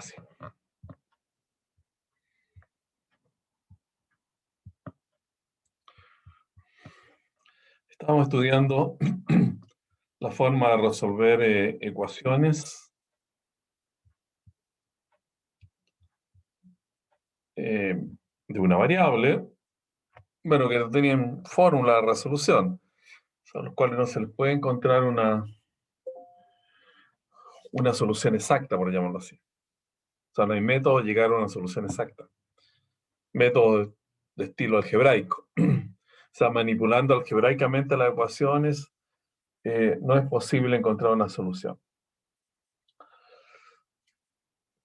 Ahora sí. Estamos estudiando la forma de resolver ecuaciones de una variable, bueno, que no tenían fórmula de resolución, a los cuales no se les puede encontrar una solución exacta, por llamarlo así. O sea, no hay método de llegar a una solución exacta. Método de estilo algebraico. O sea, manipulando algebraicamente las ecuaciones, no es posible encontrar una solución.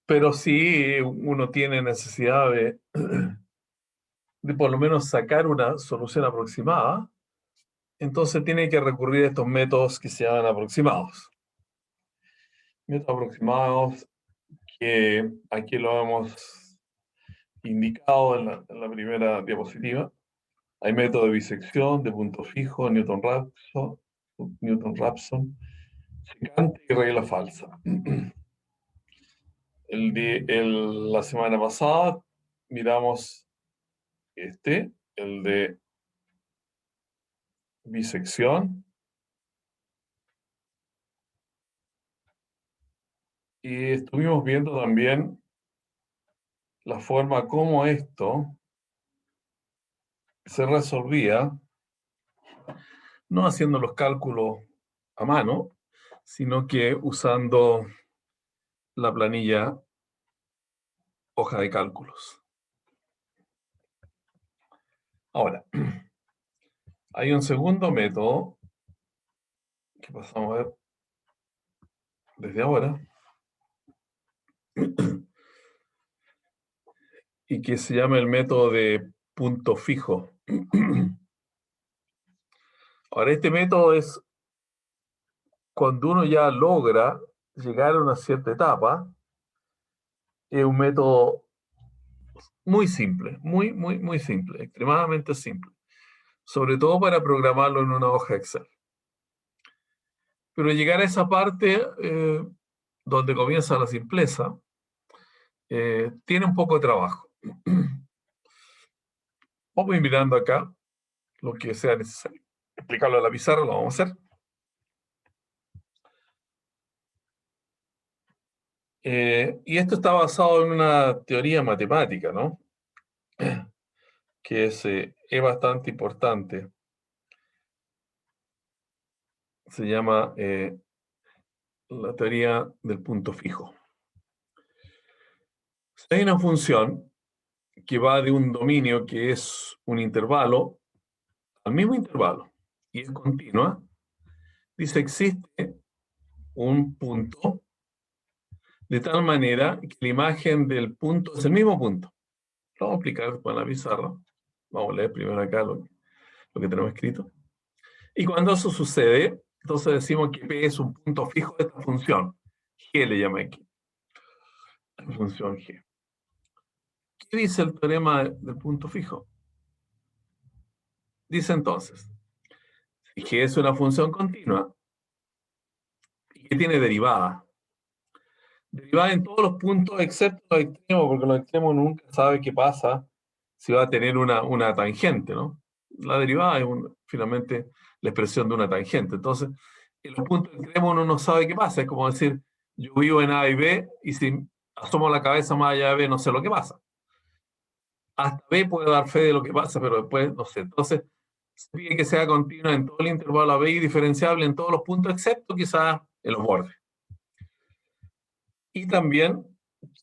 Pero sí uno tiene necesidad de por lo menos sacar una solución aproximada, entonces tiene que recurrir a estos métodos que se llaman aproximados. Métodos aproximados que aquí lo hemos indicado en la primera diapositiva. Hay método de bisección, de punto fijo, Newton-Raphson, secante y regla falsa. La semana pasada miramos el de bisección, y estuvimos viendo también la forma como esto se resolvía, no haciendo los cálculos a mano, sino que usando la planilla hoja de cálculos. Ahora, hay un segundo método que pasamos a ver desde ahora y que se llama el método de punto fijo. Ahora, este método es cuando uno ya logra llegar a una cierta etapa, es un método muy simple, muy simple, extremadamente simple, sobre todo para programarlo en una hoja Excel. Pero llegar a esa parte donde comienza la simpleza tiene un poco de trabajo. Vamos a ir mirando acá lo que sea necesario. Explicarlo a la pizarra, lo vamos a hacer. Y esto está basado en una teoría matemática, ¿no? Que es bastante importante. Se llama la teoría del punto fijo. Hay una función que va de un dominio que es un intervalo al mismo intervalo y es continua. Dice, existe un punto de tal manera que la imagen del punto es el mismo punto. Lo vamos a explicar con la pizarra. Vamos a leer primero acá lo que tenemos escrito. Y cuando eso sucede, entonces decimos que P es un punto fijo de esta función. G le llama aquí. La función G. ¿Qué dice el teorema del punto fijo? Dice entonces, si G es una función continua y que tiene derivada en todos los puntos excepto los extremos, porque los extremos nunca sabe qué pasa si va a tener una tangente, ¿no? La derivada es finalmente la expresión de una tangente. Entonces, en los puntos extremos uno no sabe qué pasa. Es como decir, yo vivo en A y B, y si asomo la cabeza más allá de B, no sé lo que pasa. Hasta B puede dar fe de lo que pasa, pero después no sé. Entonces, se pide que sea continua en todo el intervalo A, B y diferenciable en todos los puntos, excepto quizás en los bordes. Y también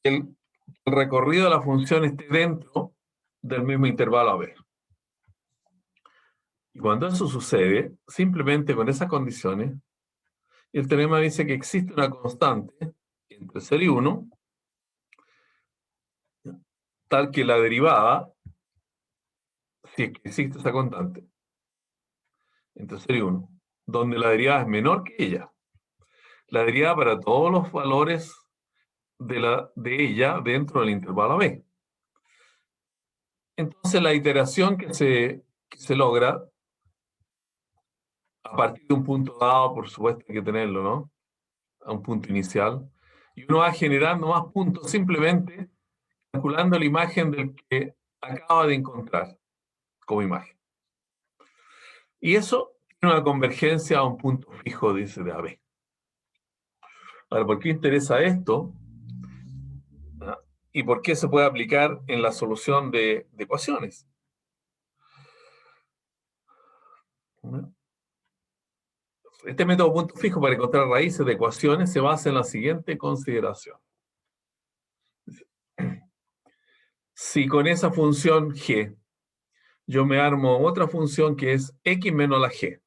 que el recorrido de la función esté dentro del mismo intervalo a b. Y cuando eso sucede, simplemente con esas condiciones, el teorema dice que existe una constante entre 0 y 1, tal que la derivada, si es que existe esa constante, entre 0 y 1, donde la derivada es menor que ella, la derivada para todos los valores de ella dentro del intervalo b. Entonces la iteración que se logra a partir de un punto dado, por supuesto hay que tenerlo, ¿no? A un punto inicial, Y uno va generando más puntos simplemente calculando la imagen del que acaba de encontrar como imagen. Y eso tiene una convergencia a un punto fijo, dice de AB. Ahora, ¿por qué interesa esto? ¿Y por qué se puede aplicar en la solución de ecuaciones? Este método punto fijo para encontrar raíces de ecuaciones se basa en la siguiente consideración. Si con esa función g yo me armo otra función que es x menos la g,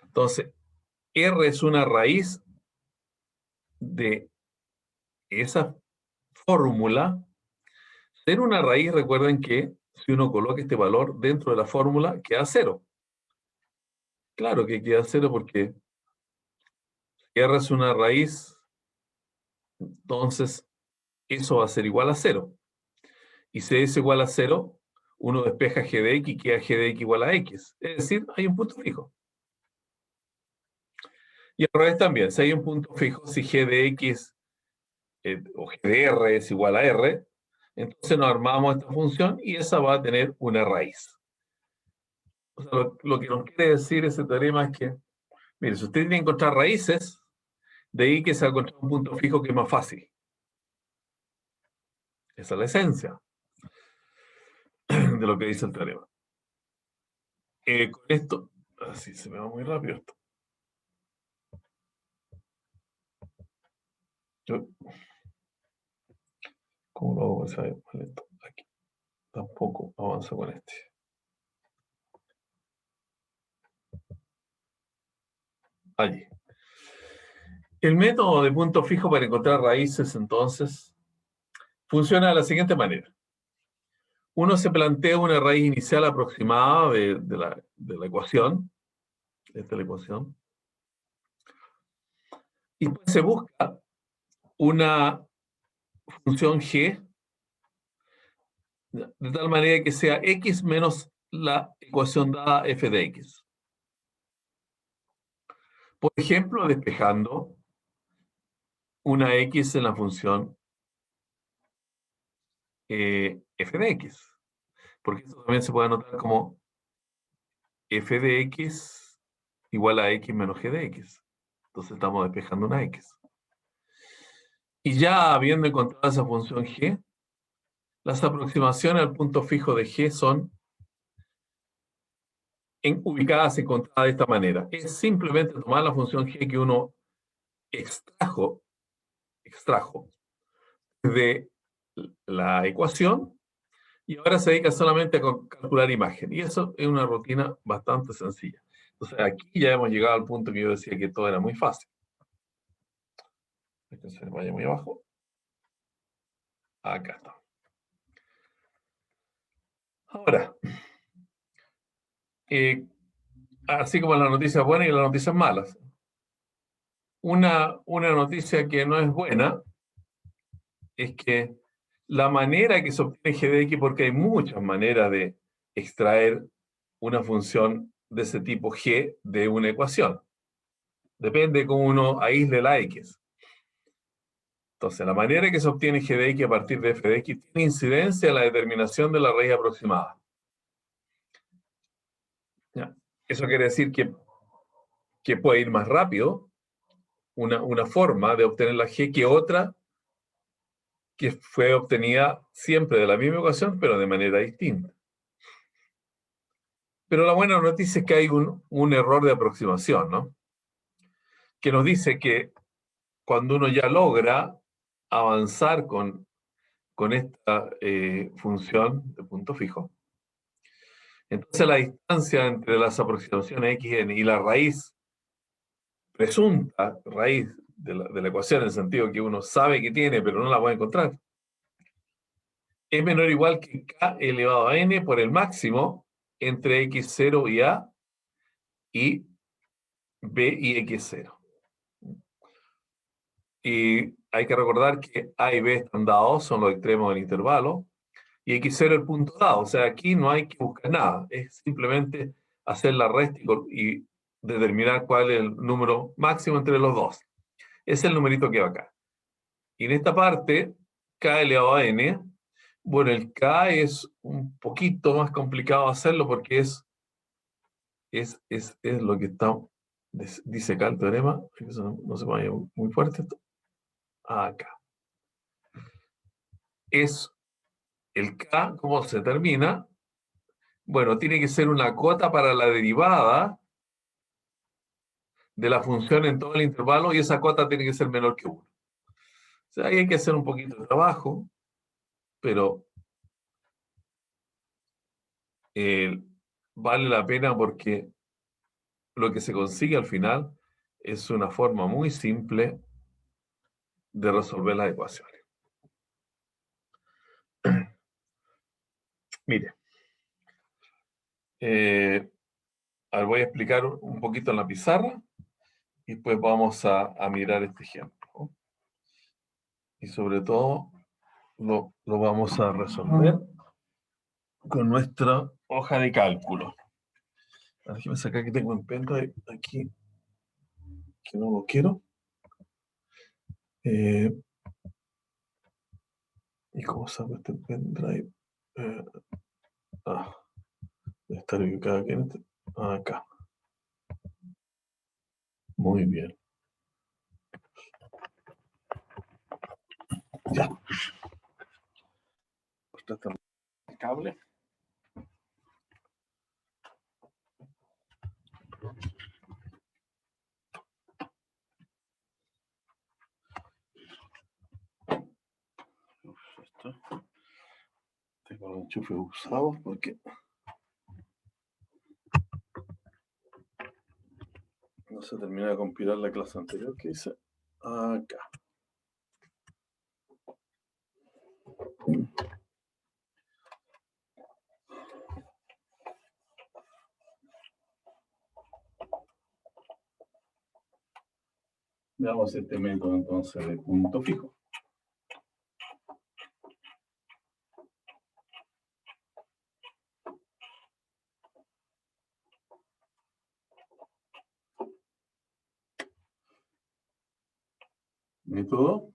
entonces r es una raíz de esa fórmula. Ser una raíz, recuerden que si uno coloca este valor dentro de la fórmula, queda cero. Claro que queda cero porque r es una raíz, entonces eso va a ser igual a cero. Y si es igual a cero, uno despeja g de x y queda g de x igual a x. Es decir, hay un punto fijo. Y al revés también, si hay un punto fijo, si g de x o g de r es igual a r, entonces nos armamos esta función y esa va a tener una raíz. O sea, lo que nos quiere decir ese teorema es que, mire, si usted tiene que encontrar raíces, de ahí que se va a encontrar un punto fijo que es más fácil. Esa es la esencia de lo que dice el teorema. Con esto, así se me va muy rápido esto. ¿Cómo lo hago? Aquí. Tampoco avanza con este. Allí. El método de punto fijo para encontrar raíces, entonces, funciona de la siguiente manera. Uno se plantea una raíz inicial aproximada de la ecuación. Esta es la ecuación. Y después se busca una función g de tal manera que sea x menos la ecuación dada f de x. Por ejemplo, despejando una x en la función f de x. Porque esto también se puede anotar como f de x igual a x menos g de x. Entonces estamos despejando una x. Y ya habiendo encontrado esa función g, las aproximaciones al punto fijo de g son ubicadas encontradas de esta manera. Es simplemente tomar la función g que uno extrajo de la ecuación y ahora se dedica solamente a calcular imagen. Y eso es una rutina bastante sencilla. Entonces aquí ya hemos llegado al punto que yo decía que todo era muy fácil. Entonces vaya muy abajo. Acá está. Ahora, así como las noticias buenas y las noticias malas. Una noticia que no es buena es que la manera que se obtiene g de x, porque hay muchas maneras de extraer una función de ese tipo g de una ecuación. Depende de cómo uno aísle la x. Entonces, la manera que se obtiene g de x a partir de f de x tiene incidencia en la determinación de la raíz aproximada. ¿Ya? Eso quiere decir que puede ir más rápido una forma de obtener la g que otra que fue obtenida siempre de la misma ecuación, pero de manera distinta. Pero la buena noticia es que hay un error de aproximación, ¿no? Que nos dice que cuando uno ya logra avanzar con esta función de punto fijo, entonces la distancia entre las aproximaciones xn y la raíz, presunta raíz de la ecuación, en el sentido que uno sabe que tiene, pero no la puede encontrar, es menor o igual que k elevado a n por el máximo entre x0 y a y b y x0. Y hay que recordar que a y b están dados, son los extremos del intervalo, y x0 el punto dado. O sea, aquí no hay que buscar nada, es simplemente hacer la resta y determinar cuál es el número máximo entre los dos. Es el numerito que va acá. Y en esta parte, k elevado a n, bueno, el k es un poquito más complicado hacerlo porque es lo que está, dice acá el teorema, que eso no se vaya muy fuerte esto. Acá. Es el k, ¿cómo se termina? Bueno, tiene que ser una cota para la derivada de la función en todo el intervalo y esa cota tiene que ser menor que 1. O sea, ahí hay que hacer un poquito de trabajo, pero vale la pena porque lo que se consigue al final es una forma muy simple de resolver las ecuaciones. Mire, voy a explicar un poquito en la pizarra y después vamos a mirar este ejemplo, ¿no? Y sobre todo lo vamos a resolver con nuestra hoja de cálculo. Déjeme sacar que tengo en pendrive aquí, que no lo quiero. ¿Y cómo saco este pendrive? Debe estar ubicado aquí en este. Acá. Muy bien. Ya. El cable. Esto. Tengo los enchufes usados porque no se termina de compilar la clase anterior que hice. Acá. Veamos este método entonces de punto fijo. Método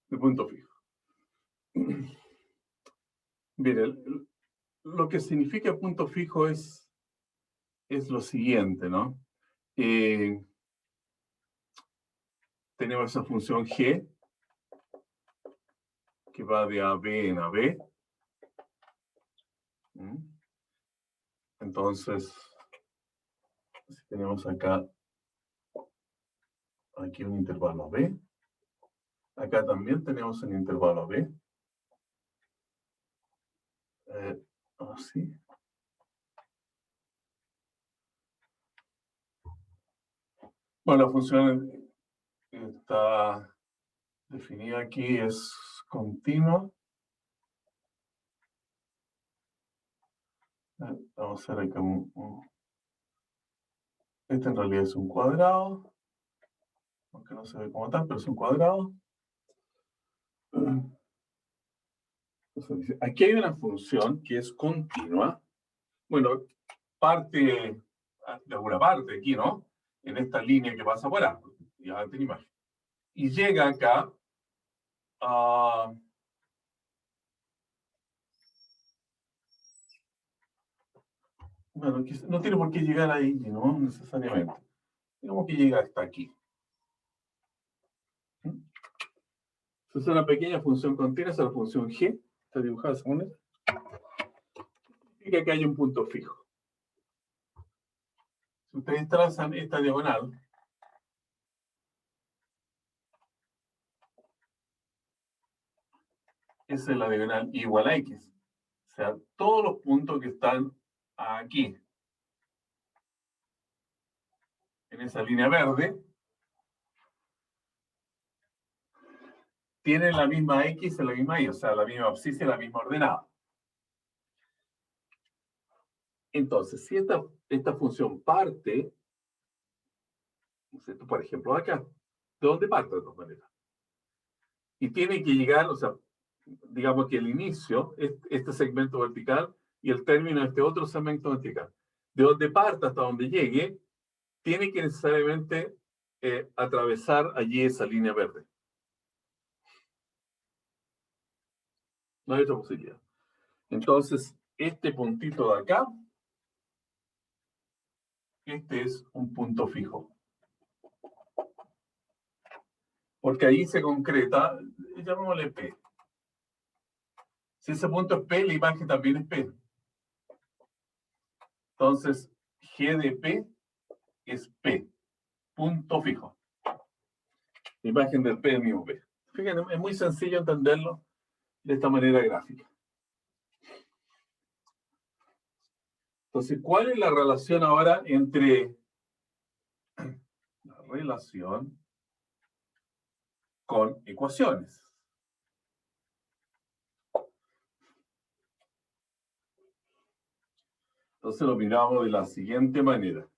de punto fijo. Mire, lo que significa punto fijo es lo siguiente, ¿no? Tenemos esa función g que va de AB en AB. Entonces, si tenemos acá aquí un intervalo AB, acá también tenemos un intervalo AB. Así. Bueno, la función está definida aquí, es continua. Vamos a hacer acá este en realidad es un cuadrado, aunque no se ve como tal, pero es un cuadrado. Entonces, aquí hay una función que es continua. Bueno, parte de alguna parte aquí, ¿no? En esta línea que pasa por A, ya tiene imagen. Y llega acá a... Bueno, no tiene por qué llegar ahí, ¿no? Necesariamente. Digamos que llega hasta aquí. Entonces, una pequeña función continua es la función g, está dibujada según esta. Significa que hay un punto fijo. Si ustedes trazan esta diagonal, esa es la diagonal igual a x. O sea, todos los puntos que están aquí, en esa línea verde, tienen la misma x y la misma y, o sea, la misma abscisa y la misma ordenada. Entonces, si esta función parte, por ejemplo, acá, ¿de dónde parte de todas maneras? Y tiene que llegar, o sea, digamos que el inicio, este segmento vertical, y el término de este otro segmento vertical. de donde parta hasta donde llegue, tiene que necesariamente atravesar allí esa línea verde. No hay otra posibilidad. Entonces, este puntito de acá, este es un punto fijo. Porque ahí se concreta, llamémosle P. Si ese punto es P, la imagen también es P. Entonces, G de P es P, punto fijo. La imagen del P es mismo P. Fíjense, es muy sencillo entenderlo de esta manera gráfica. Entonces, ¿cuál es la relación ahora entre la relación con ecuaciones? Entonces lo miramos de la siguiente manera.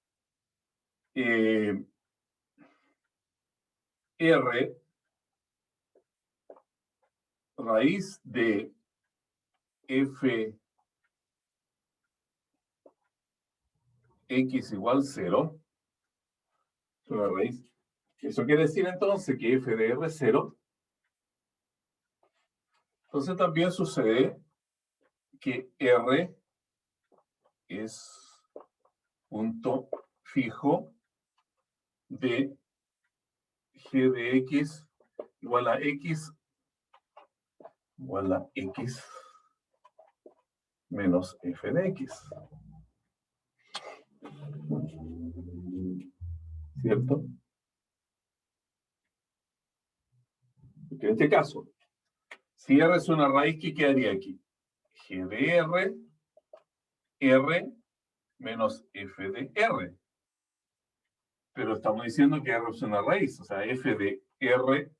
R raíz de f x igual 0, una raíz. Eso quiere decir entonces que f de r es 0. Entonces también sucede que r es punto fijo de g de x igual a x menos f de x. ¿Cierto? Porque en este caso, si r es una raíz, ¿qué quedaría aquí? G de r menos f de r. Pero estamos diciendo que r es una raíz, o sea, f de r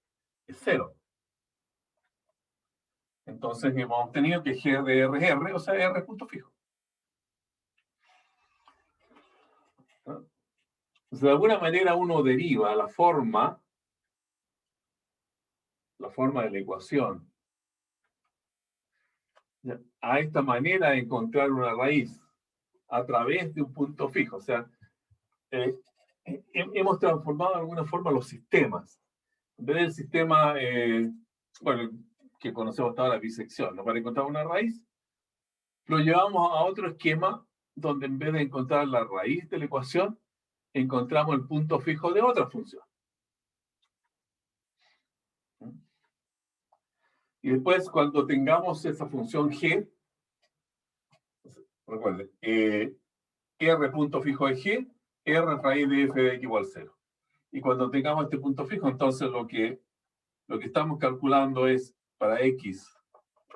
es 0. Entonces hemos obtenido que g de r es r, o sea, r es punto fijo. ¿No? Entonces, de alguna manera uno deriva la forma de la ecuación a esta manera de encontrar una raíz a través de un punto fijo. O sea, hemos transformado de alguna forma los sistemas. En vez del sistema, bueno, que conocemos hasta ahora, bisección, ¿no? Para encontrar una raíz, lo llevamos a otro esquema donde en vez de encontrar la raíz de la ecuación, encontramos el punto fijo de otra función. Y después, cuando tengamos esa función g, recuerden, r punto fijo de g, r raíz de f de x igual 0. Y cuando tengamos este punto fijo, entonces lo que estamos calculando es para x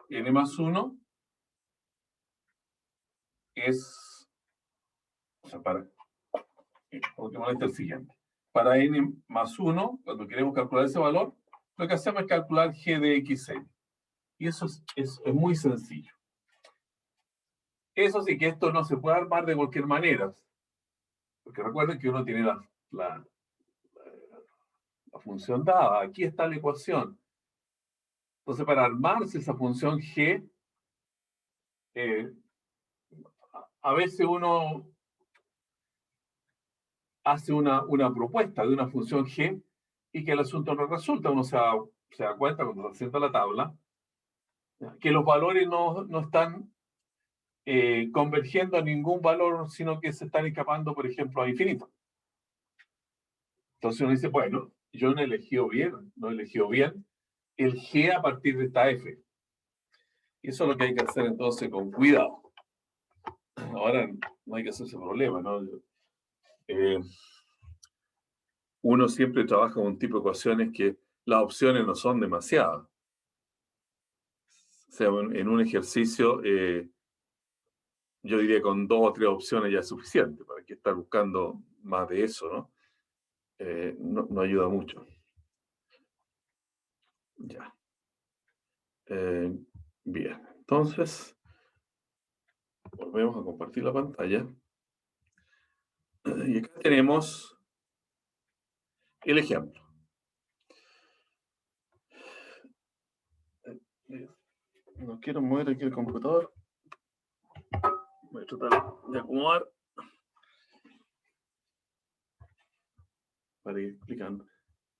n más 1 es, o sea, porque molesta el siguiente. Para n más 1, cuando queremos calcular ese valor, lo que hacemos es calcular g de xn. Y eso es muy sencillo. Eso sí que esto no se puede armar de cualquier manera. Porque recuerden que uno tiene la función dada. Aquí está la ecuación. Entonces, para armarse esa función g, a veces uno hace una propuesta de una función g y que el asunto no resulta. Uno se da cuenta cuando se sienta la tabla que los valores no están convergiendo a ningún valor, sino que se están escapando, por ejemplo, a infinito. Entonces uno dice, bueno, yo no he elegido bien el g a partir de esta f. Y eso es lo que hay que hacer entonces con cuidado. Ahora no hay que hacerse problema, ¿no? Uno siempre trabaja con un tipo de ecuaciones que las opciones no son demasiadas. O sea, en un ejercicio, yo diría con 2 o 3 opciones ya es suficiente. ¿Para qué estar buscando más de eso, no? No ayuda mucho. Ya. Bien. Entonces, volvemos a compartir la pantalla. Y acá tenemos el ejemplo. No quiero mover aquí el computador. Voy a tratar de acomodar. para ir explicando.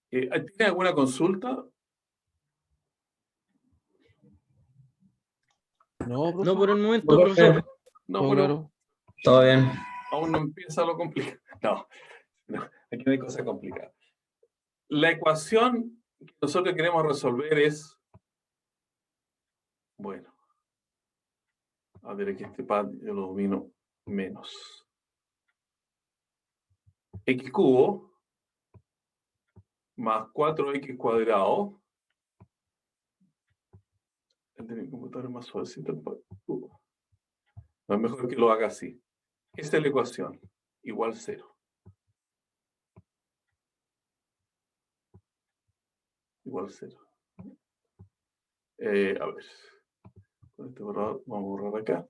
¿Tiene alguna consulta? No, No, por el momento, Profe. profesor. No, Todo pero claro. Todo bien. aún no empieza lo complicado. No, aquí no hay cosa complicada. La ecuación que nosotros queremos resolver es, bueno, a ver, aquí este pad yo lo domino menos. X cubo más 4x cuadrado. Mi computador es más suavecito. No, es mejor que lo haga así. Esta es la ecuación. Igual 0. Igual 0. A ver. Con este borrador vamos a borrar acá.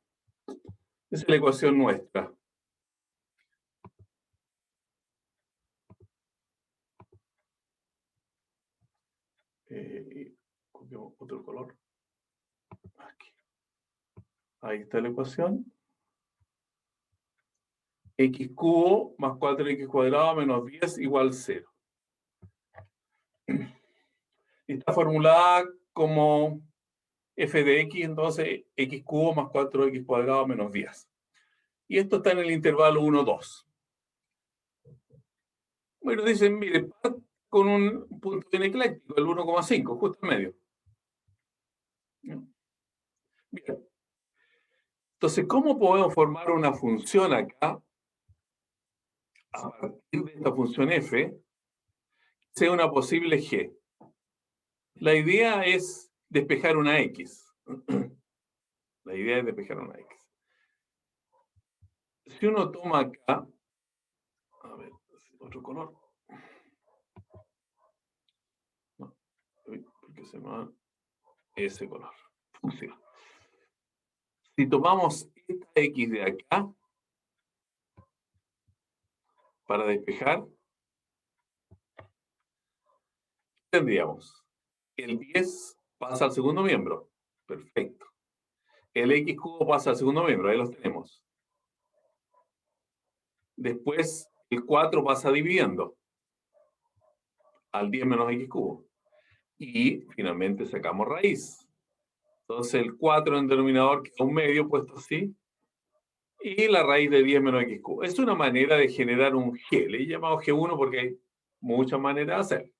Esa es la ecuación nuestra. Y copiamos otro color. Aquí. Ahí está la ecuación. X cubo más 4x cuadrado menos 10 igual 0. Está formulada como f de x, entonces x cubo más 4x cuadrado menos 10. Y esto está en el intervalo 1, 2. Bueno, dicen, mire, con un punto bien ecléctico, el 1,5, justo en medio. Bien. Entonces, ¿cómo podemos formar una función acá a partir de esta función f, sea una posible g? La idea es despejar una x. La idea es despejar una x. Si uno toma acá, a ver, otro color. No, porque se me va ese color. Funciona. Si tomamos esta x de acá, para despejar, tendríamos el 10 pasa al segundo miembro. Perfecto. El x cubo pasa al segundo miembro, ahí los tenemos. Después, el 4 pasa dividiendo al 10 menos x cubo. Y finalmente sacamos raíz. Entonces el 4 en el denominador queda un medio puesto así. Y la raíz de 10 menos x cubo. Es una manera de generar un g. Le he llamado g1 porque hay muchas maneras de hacer.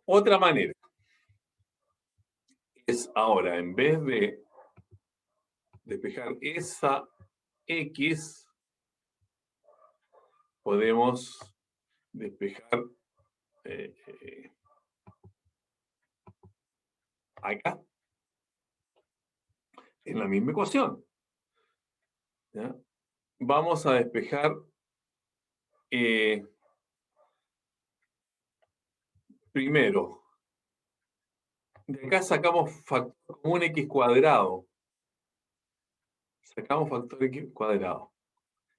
Otra manera es ahora, en vez de despejar esa x, podemos despejar acá, en la misma ecuación. ¿Ya? Vamos a despejar primero. De acá sacamos factor común x cuadrado. Sacamos factor x cuadrado.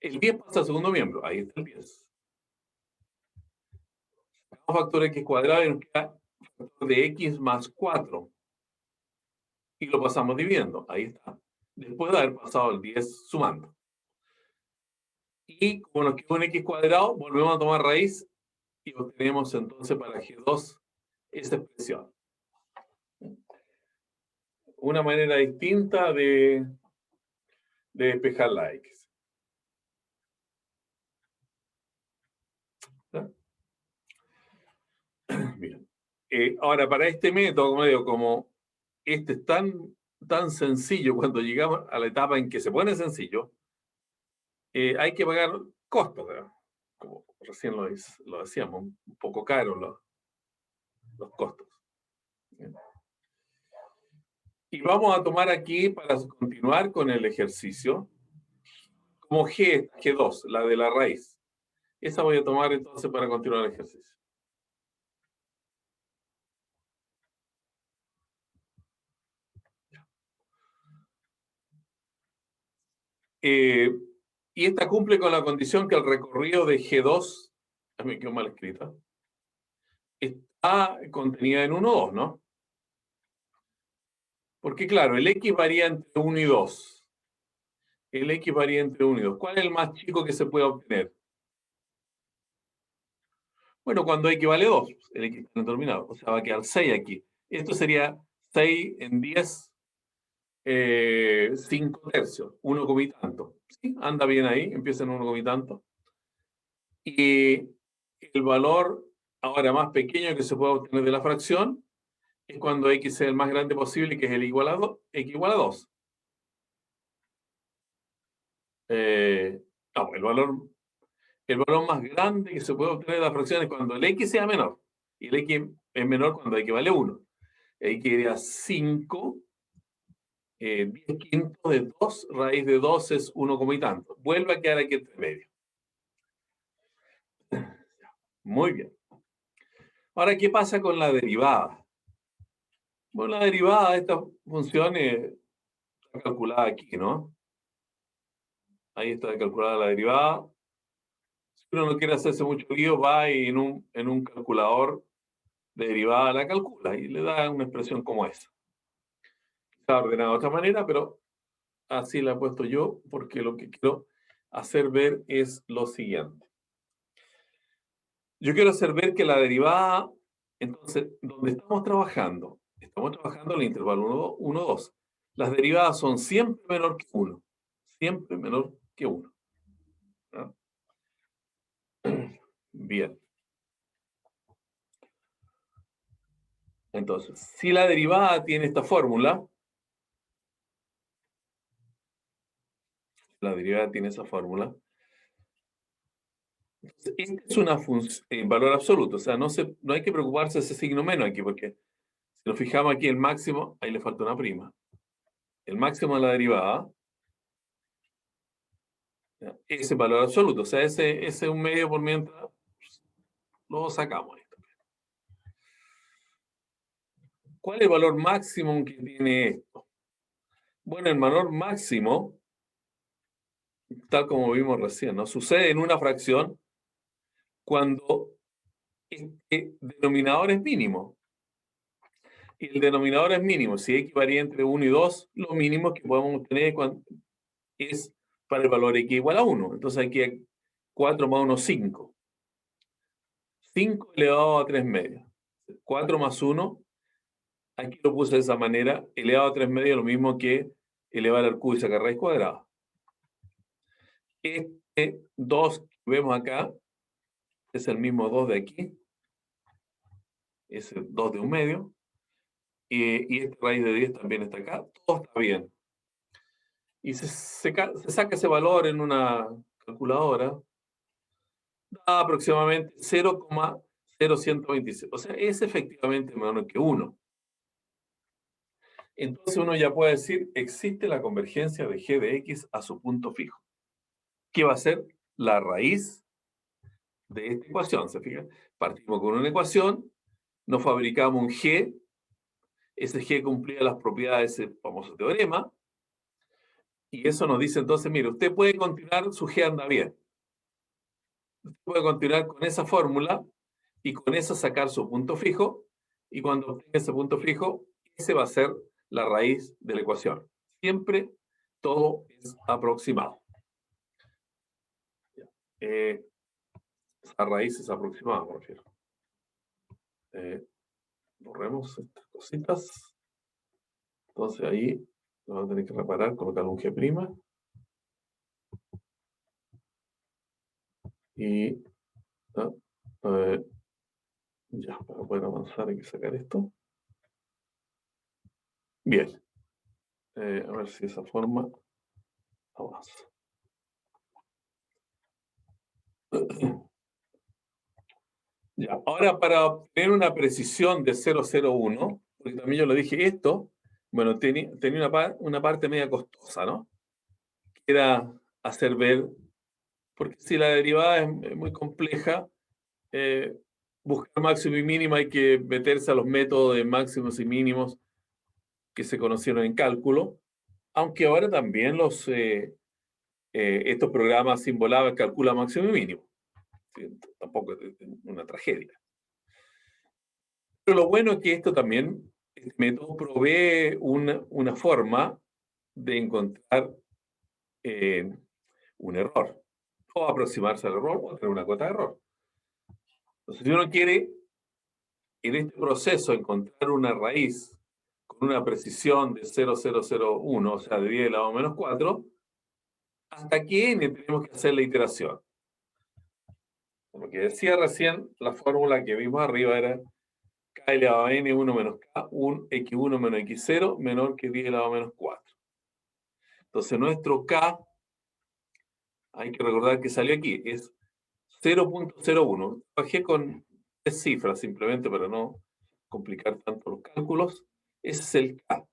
El 10 pasa al segundo miembro. Ahí está el 10. Sacamos factor x cuadrado y nos queda factor de x más 4. Y lo pasamos dividiendo. Ahí está. Después de haber pasado el 10 sumando. Y como nos queda un x cuadrado, volvemos a tomar raíz y obtenemos entonces para G2 esa expresión. Una manera distinta de despejar la x. ¿Ya? Bien. Ahora, para este método, como digo, como este es tan sencillo, cuando llegamos a la etapa en que se pone sencillo, hay que pagar costos, ¿verdad? Como recién lo decíamos, un poco caros los costos. Bien. Y vamos a tomar aquí, para continuar con el ejercicio, como G2, la de la raíz. Esa voy a tomar entonces para continuar el ejercicio. Y esta cumple con la condición que el recorrido de G2, a mí quedó mal escrita, está contenida en 1, 2, ¿no? Porque claro, el X varía entre 1 y 2. El X varía entre 1 y 2. ¿Cuál es el más chico que se puede obtener? Bueno, cuando x vale 2, el x está en el denominador, o sea, va a quedar 6 aquí. Esto sería 6 en 10, 5 tercios, 1 y tanto. ¿Sí? Anda bien ahí, empieza en 1 y tanto. Y el valor ahora más pequeño que se puede obtener de la fracción es cuando x sea el más grande posible, que es el igual a 2, x igual a 2. No, el valor más grande que se puede obtener de la fracción es cuando el x sea menor. Y el x es menor cuando x vale 1. X sería 5, 10 quintos de 2, raíz de 2 es 1 y tanto. Vuelve a quedar aquí entre medio. Muy bien. Ahora, ¿qué pasa con la derivada? Bueno, la derivada de esta función está calculada aquí, ¿no? Ahí está calculada la derivada. Si uno no quiere hacerse mucho lío, va y en un calculador de derivada la calcula y le da una expresión como esa. Está ordenada de otra manera, pero así la he puesto yo porque lo que quiero hacer ver es lo siguiente. Yo quiero hacer ver que la derivada, entonces, donde estamos trabajando en el intervalo 1, 2. Las derivadas son siempre menor que 1. Siempre menor que 1. ¿Ah? Bien. Entonces, si la derivada tiene esta fórmula, la derivada tiene esa fórmula, este es una función, valor absoluto, o sea, no hay que preocuparse de ese signo menos aquí, porque si nos fijamos aquí el máximo, ahí le falta una prima. El máximo de la derivada, ¿ya? Ese valor absoluto, o sea, ese un medio por mientras lo sacamos. Esto. ¿Cuál es el valor máximo que tiene esto? Bueno, el valor máximo, tal como vimos recién, ¿no? Sucede en una fracción cuando el denominador es mínimo. Y el denominador es mínimo. Si x varía entre 1 y 2, lo mínimo que podemos obtener es para el valor x igual a 1. Entonces aquí 4 más 1, 5. 5 elevado a 3 medios. 4 más 1, aquí lo puse de esa manera, elevado a 3 medios es lo mismo que elevar al cubo y sacar raíz cuadrada. Este 2 que vemos acá es el mismo 2 de aquí, es el 2 de 1 medio, y esta raíz de 10 también está acá, todo está bien. Y se saca ese valor en una calculadora, da aproximadamente 0,0126. O sea, es efectivamente menor que 1. Entonces uno ya puede decir, existe la convergencia de g de x a su punto fijo. ¿Qué va a ser? La raíz de esta ecuación, ¿se fijan? Partimos con una ecuación, nos fabricamos un g, ese g cumplía las propiedades de ese famoso teorema, y eso nos dice entonces, mire, usted puede continuar, su g anda bien. Usted puede continuar con esa fórmula y con eso sacar su punto fijo, y cuando obtenga ese punto fijo, ese va a ser la raíz de la ecuación. Siempre todo es aproximado. Esa raíz es aproximada, me refiero. Borremos estas cositas. Entonces ahí vamos a tener que reparar, colocar un G'. Y ya, para poder avanzar hay que sacar esto. Bien. A ver si esa forma avanza. Ya, ahora para obtener una precisión de 0,01, porque también yo le dije esto, bueno, tenía una parte media costosa, ¿no? Que era hacer ver, porque si la derivada es muy compleja, buscar máximo y mínimo hay que meterse a los métodos de máximos y mínimos que se conocieron en cálculo, aunque ahora también estos programas sin voladas calculan máximo y mínimo. ¿Sí? Tampoco es una tragedia. Pero lo bueno es que esto también, este método provee una forma de encontrar un error, o aproximarse al error, o tener una cuota de error. Entonces, si uno quiere en este proceso encontrar una raíz con una precisión de 0,001, o sea, de 10 elevado a menos 4, ¿hasta qué n tenemos que hacer la iteración? Como que decía recién, la fórmula que vimos arriba era k elevado a n1 menos k, un x1 menos x0 menor que 10 elevado a menos 4. Entonces, nuestro k, hay que recordar que salió aquí, es 0,01. Bajé con 3 cifras simplemente para no complicar tanto los cálculos. Ese es el k.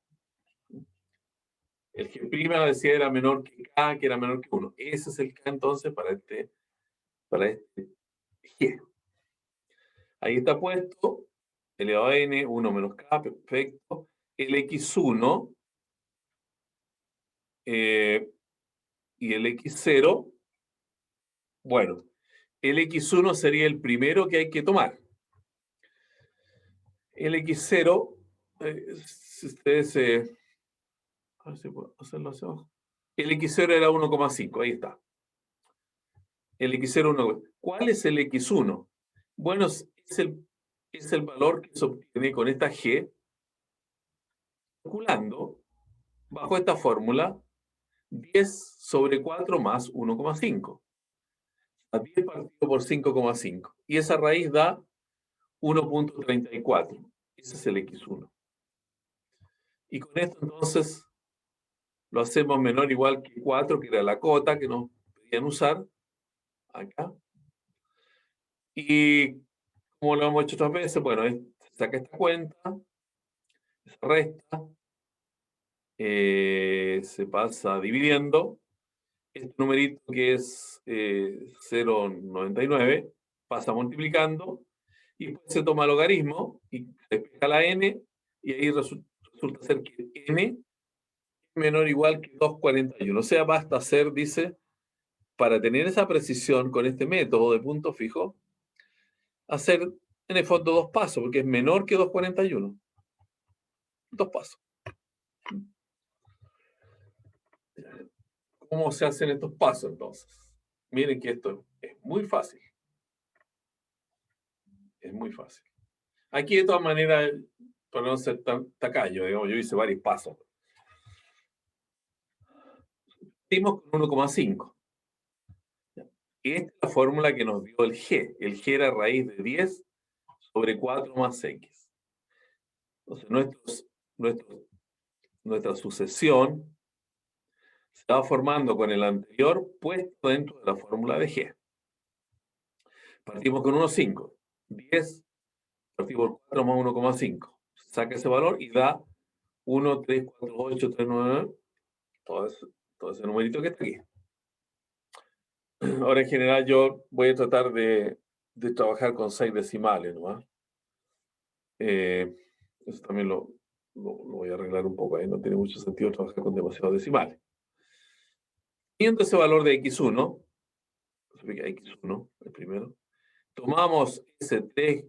El G' decía era menor que K, que era menor que 1. Ese es el K entonces para este G. Ahí está puesto elevado a n, 1 menos K, perfecto. El X1 y el X0, bueno, el X1 sería el primero que hay que tomar. El X0, si ustedes, a ver si puedo hacerlo hacia abajo. El X0 era 1,5, ahí está. El X0, 1. ¿Cuál es el X1? Bueno, es el valor que se obtiene con esta G, calculando, bajo esta fórmula, 10 sobre 4 más 1,5. A 10 partido por 5,5. Y esa raíz da 1,34. Ese es el X1. Y con esto entonces lo hacemos menor o igual que 4, que era la cota que nos pedían usar acá. Y como lo hemos hecho otras veces, bueno, se saca esta cuenta, se resta, se pasa dividiendo. Este numerito que es 0,99 pasa multiplicando y después se toma logaritmo y se despeja la n y ahí resulta ser que n es menor o igual que 2,41. O sea, basta hacer, dice, para tener esa precisión con este método de punto fijo, hacer en el fondo 2 pasos, porque es menor que 2,41. 2 pasos. ¿Cómo se hacen estos pasos entonces? Miren que esto es muy fácil. Es muy fácil. Aquí de todas maneras, para no ser tan tacaño, digamos, yo hice varios pasos. Partimos con 1,5. Esta es la fórmula que nos dio el G. El G era raíz de 10 sobre 4 más X. Entonces, nuestra sucesión se va formando con el anterior puesto dentro de la fórmula de G. Partimos con 1,5. 10 partido por 4 más 1,5. Saca ese valor y da 1, 3, 4, 8, 3, 9, todo ese numerito que está aquí. Ahora, en general, yo voy a tratar de trabajar con 6 decimales, ¿no? Eso también lo voy a arreglar un poco ahí. No tiene mucho sentido trabajar con demasiados decimales. Teniendo ese valor de x1, x1, el primero, tomamos ese 3,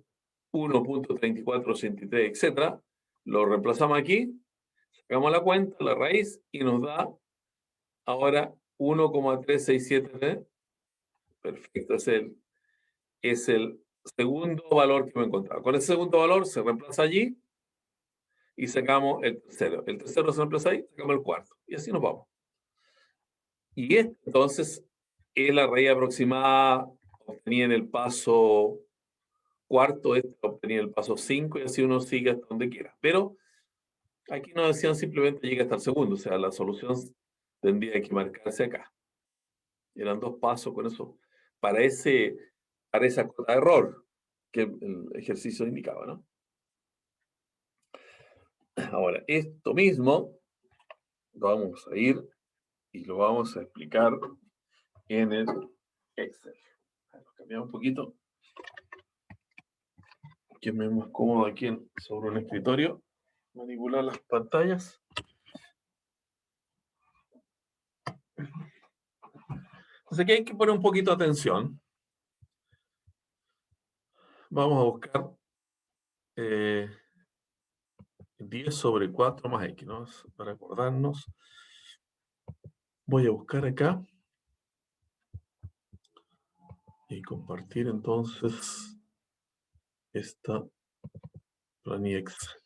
1,3483, etc. Lo reemplazamos aquí, sacamos la cuenta, la raíz, y nos da ahora 1,3673. Perfecto, es el segundo valor que me encontraba. Con ese segundo valor se reemplaza allí y sacamos el tercero. El tercero se reemplaza ahí, sacamos el cuarto. Y así nos vamos. Y este, entonces, es la raíz aproximada obtenida en el paso cuarto, este obtenía en el paso 5 y así uno sigue hasta donde quiera. Pero aquí nos decían simplemente llega hasta el segundo, o sea, la solución tendría que marcarse acá. Eran 2 pasos con eso, para esa cota de error que el ejercicio indicaba, ¿no? Ahora, esto mismo lo vamos a ir y lo vamos a explicar en el Excel. Lo cambiamos un poquito, que me es más cómodo aquí sobre un escritorio, manipular las pantallas. Entonces aquí hay que poner un poquito de atención. Vamos a buscar 10 sobre 4 más x, ¿no? Para acordarnos. Voy a buscar acá y compartir entonces esta planilla Excel.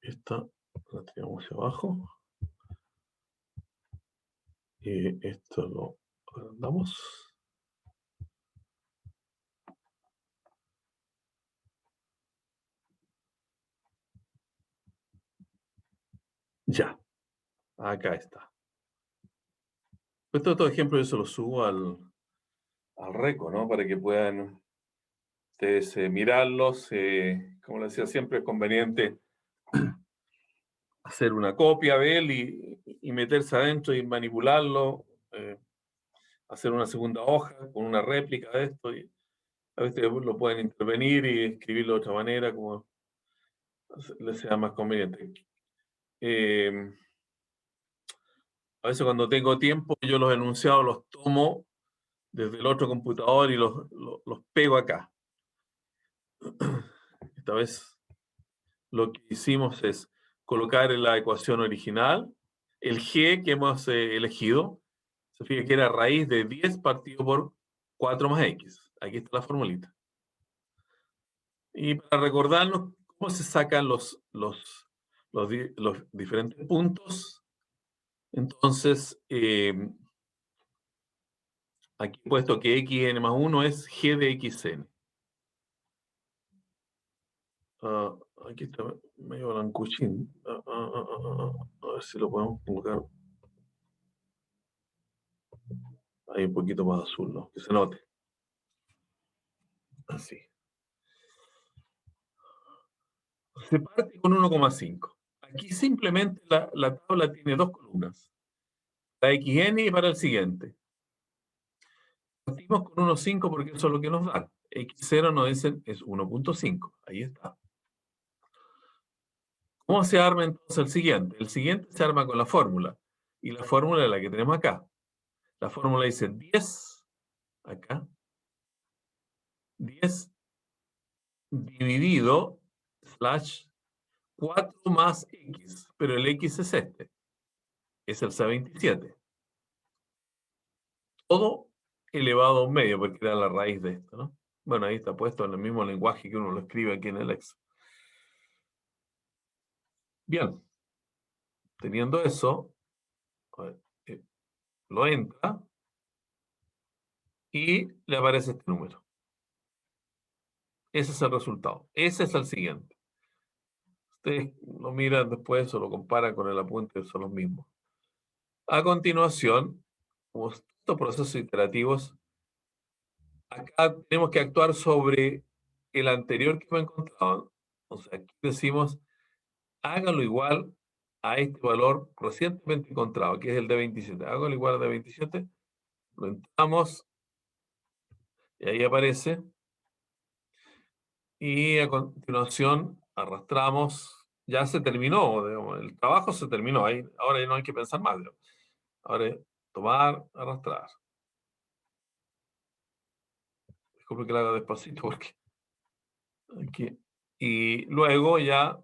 Esta la tiramos hacia abajo. Y esto lo agrandamos. Ya, acá está. Estos ejemplos yo se los subo al Reco, ¿no? Para que puedan ustedes mirarlos. Como les decía, siempre es conveniente hacer una copia de él y meterse adentro y manipularlo, hacer una segunda hoja con una réplica de esto. Y a veces lo pueden intervenir y escribirlo de otra manera, como les sea más conveniente. A veces cuando tengo tiempo, yo los enunciados los tomo desde el otro computador y los pego acá. Esta vez lo que hicimos es colocar en la ecuación original el g que hemos elegido. Se fija que era raíz de 10 partido por 4 más x. Aquí está la formulita. Y para recordarnos cómo se sacan los diferentes puntos, entonces aquí he puesto que xn más 1 es g de xn. Aquí está medio blancuchín. A ver si lo podemos colocar ahí un poquito más azul, ¿no? Que se note. Así. Se parte con 1,5. Aquí simplemente la tabla tiene dos columnas. La xn y para el siguiente. Partimos con 1,5 porque eso es lo que nos da. X0 nos dicen es 1,5. Ahí está. ¿Cómo se arma entonces el siguiente? El siguiente se arma con la fórmula. Y la fórmula es la que tenemos acá. La fórmula dice 10, acá, 10 dividido, slash, 4 más x. Pero el x es este. Es el C27. Todo elevado a un medio, porque era la raíz de esto, ¿no? Bueno, ahí está puesto en el mismo lenguaje que uno lo escribe aquí en el Excel. Bien. Teniendo eso, lo entra y le aparece este número. Ese es el resultado. Ese es el siguiente. Ustedes lo miran después o lo comparan con el apunte, son los mismos. A continuación, como estos procesos iterativos, acá tenemos que actuar sobre el anterior que hemos encontrado. O sea, aquí decimos, háganlo igual a este valor recientemente encontrado, que es el de 27. Háganlo igual al de 27, lo entramos, y ahí aparece, y a continuación arrastramos, ya se terminó, digamos, el trabajo se terminó, ahí, ahora ya no hay que pensar más. Digamos. Ahora es tomar, arrastrar. Disculpe que lo haga despacito porque aquí. Y luego ya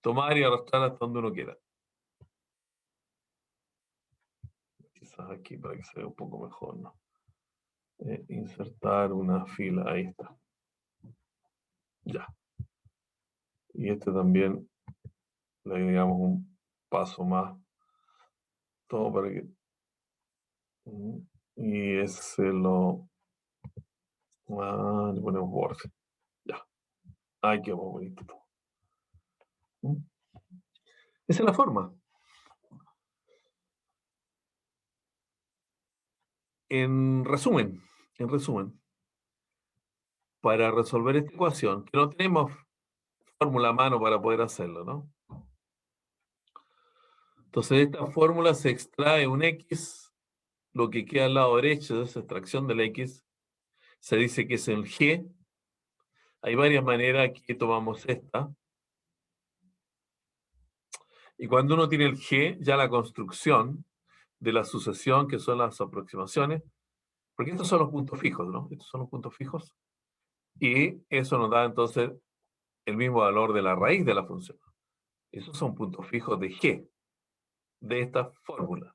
tomar y arrastrar hasta donde uno quiera. Quizás aquí para que se vea un poco mejor, ¿no? Insertar una fila, ahí está. Ya. Y este también le agregamos un paso más. Todo para que. Y ese lo. Le ponemos borde. Ya. Ay, qué bonito todo. Esa es la forma. En resumen, para resolver esta ecuación, que no tenemos fórmula a mano para poder hacerlo, ¿no? Entonces, de esta fórmula se extrae un x, lo que queda al lado derecho de esa extracción del x, se dice que es el g. Hay varias maneras, aquí tomamos esta. Y cuando uno tiene el g, ya la construcción de la sucesión, que son las aproximaciones, porque estos son los puntos fijos, ¿no? Estos son los puntos fijos. Y eso nos da entonces el mismo valor de la raíz de la función. Esos son puntos fijos de g, de esta fórmula.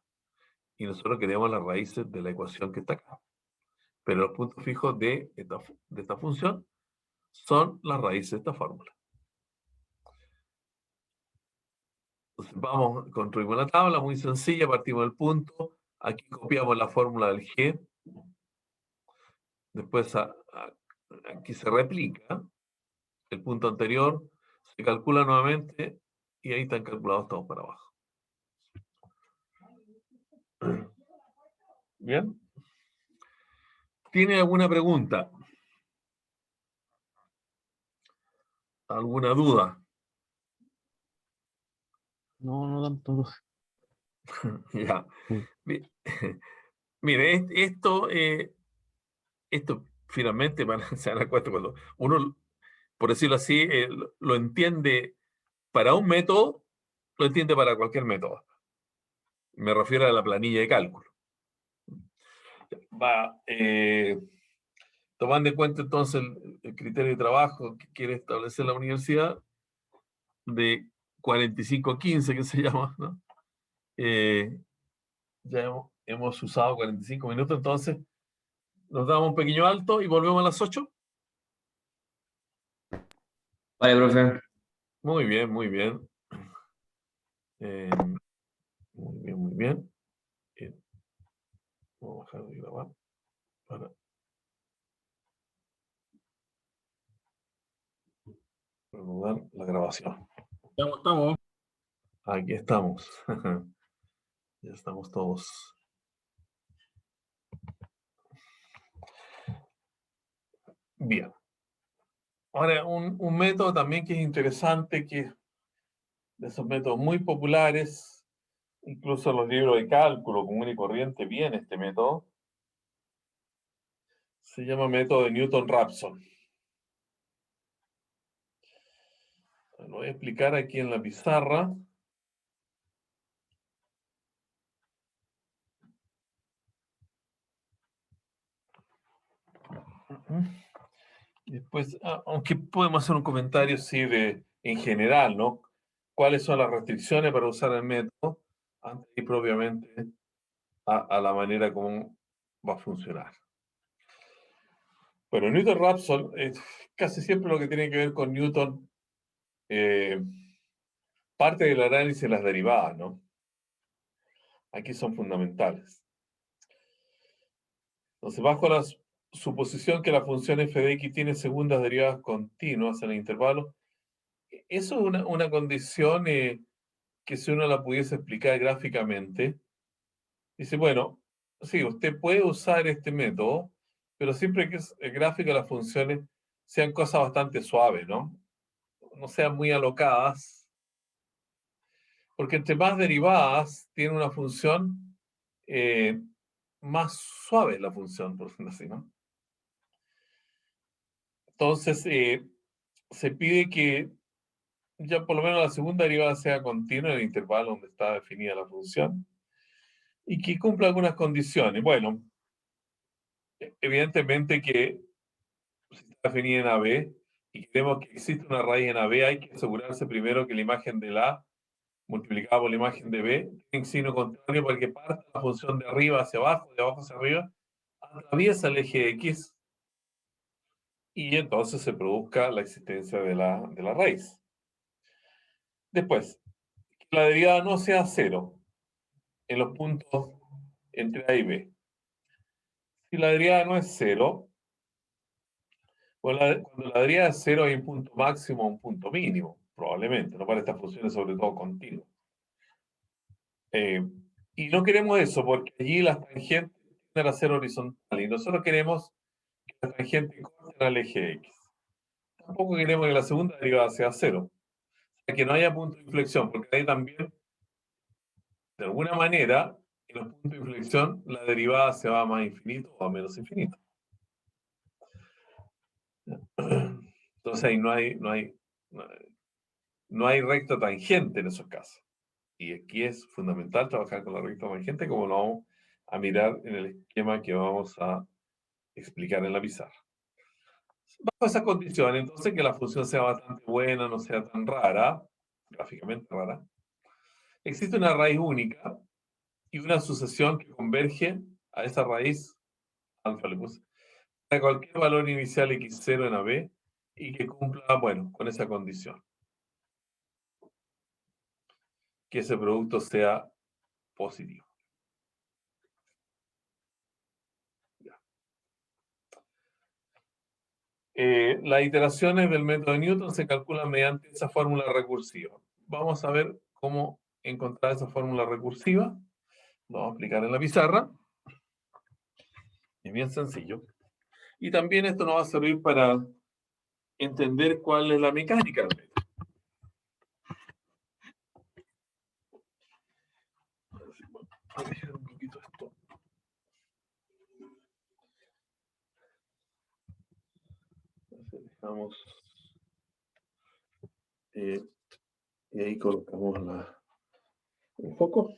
y nosotros queremos las raíces de la ecuación que está acá. Pero los puntos fijos de esta función son las raíces de esta fórmula. Entonces construimos la tabla muy sencilla, partimos del punto, aquí copiamos la fórmula del G, después aquí se replica el punto anterior, se calcula nuevamente y ahí están calculados todos para abajo. ¿Bien? ¿Tiene alguna pregunta? ¿Alguna duda? No, no tanto. Ya. Mire, esto finalmente se dan cuenta cuando uno, por decirlo así, lo entiende para un método, lo entiende para cualquier método. Me refiero a la planilla de cálculo. Tomando en cuenta entonces el criterio de trabajo que quiere establecer la universidad de 45-15 que se llama, ¿no? Ya hemos usado 45 minutos, entonces nos damos un pequeño alto y volvemos a las 8. Vale, profe. Muy bien, muy bien. Muy bien, muy bien. Vamos a dejar de grabar para reanudar la grabación. Ya estamos. Aquí estamos. Ya estamos todos. Bien. Ahora, un método también que es interesante, que es de esos métodos muy populares, incluso en los libros de cálculo común y corriente viene este método, se llama método de Newton-Raphson. Lo voy a explicar aquí en la pizarra. Después, aunque podemos hacer un comentario, sí, en general, ¿no? ¿Cuáles son las restricciones para usar el método? Antes y propiamente a la manera como va a funcionar. Bueno, Newton-Raphson es casi siempre lo que tiene que ver con Newton, parte del análisis de las derivadas, ¿no? Aquí son fundamentales. Entonces, bajo la suposición que la función f de x tiene segundas derivadas continuas en el intervalo, eso es una condición que si uno la pudiese explicar gráficamente, dice, bueno, sí, usted puede usar este método, pero siempre que el gráfico de las funciones sean cosas bastante suaves, ¿no? No sean muy alocadas, porque entre más derivadas tiene una función, más suave es la función, por decirlo así, ¿no? Entonces, se pide que ya por lo menos la segunda derivada sea continua en el intervalo donde está definida la función y que cumpla algunas condiciones. Bueno, evidentemente que si está definida en AB y queremos que exista una raíz en AB, hay que asegurarse primero que la imagen de la A multiplicada por la imagen de B tiene signo contrario para que parte la función de arriba hacia abajo, de abajo hacia arriba, atraviesa el eje X y entonces se produzca la existencia de la raíz. Después, que la derivada no sea cero en los puntos entre A y B. Si la derivada no es cero, cuando la derivada es cero hay un punto máximo o un punto mínimo, probablemente, ¿no? Para estas funciones sobre todo continuas. Y no queremos eso porque allí las tangentes tienden a ser horizontales y nosotros queremos que las tangentes corten al eje X. Tampoco queremos que la segunda derivada sea cero, o sea, que no haya punto de inflexión, porque ahí también, de alguna manera, en los puntos de inflexión, la derivada se va a más infinito o a menos infinito. Entonces ahí no hay recta tangente en esos casos. Y aquí es fundamental trabajar con la recta tangente, como lo vamos a mirar en el esquema que vamos a explicar en la pizarra. Bajo esas condiciones, entonces, que la función sea bastante buena, no sea tan rara, gráficamente rara, existe una raíz única y una sucesión que converge a esa raíz alfa, le puse, a cualquier valor inicial x0 en AB y que cumpla, bueno, con esa condición. Que ese producto sea positivo. Las iteraciones del método de Newton se calculan mediante esa fórmula recursiva. Vamos a ver cómo encontrar esa fórmula recursiva. Lo vamos a aplicar en la pizarra. Es bien sencillo. Y también esto nos va a servir para entender cuál es la mecánica del método. Voy a dejar un poquito esto. Dejamos. Y ahí colocamos el foco.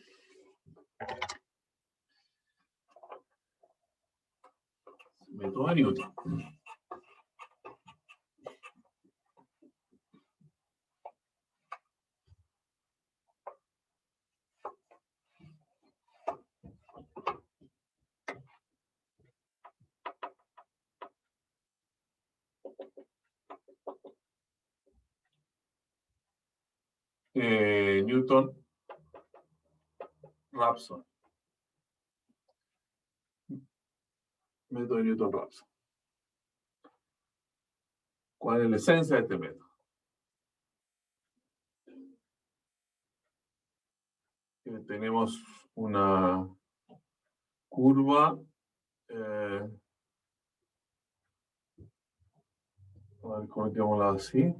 Método de Newton. Newton-Raphson. Método de Newton-Raphson. ¿Cuál es la esencia de este método? Tenemos una curva, a ver, coloquémosla así.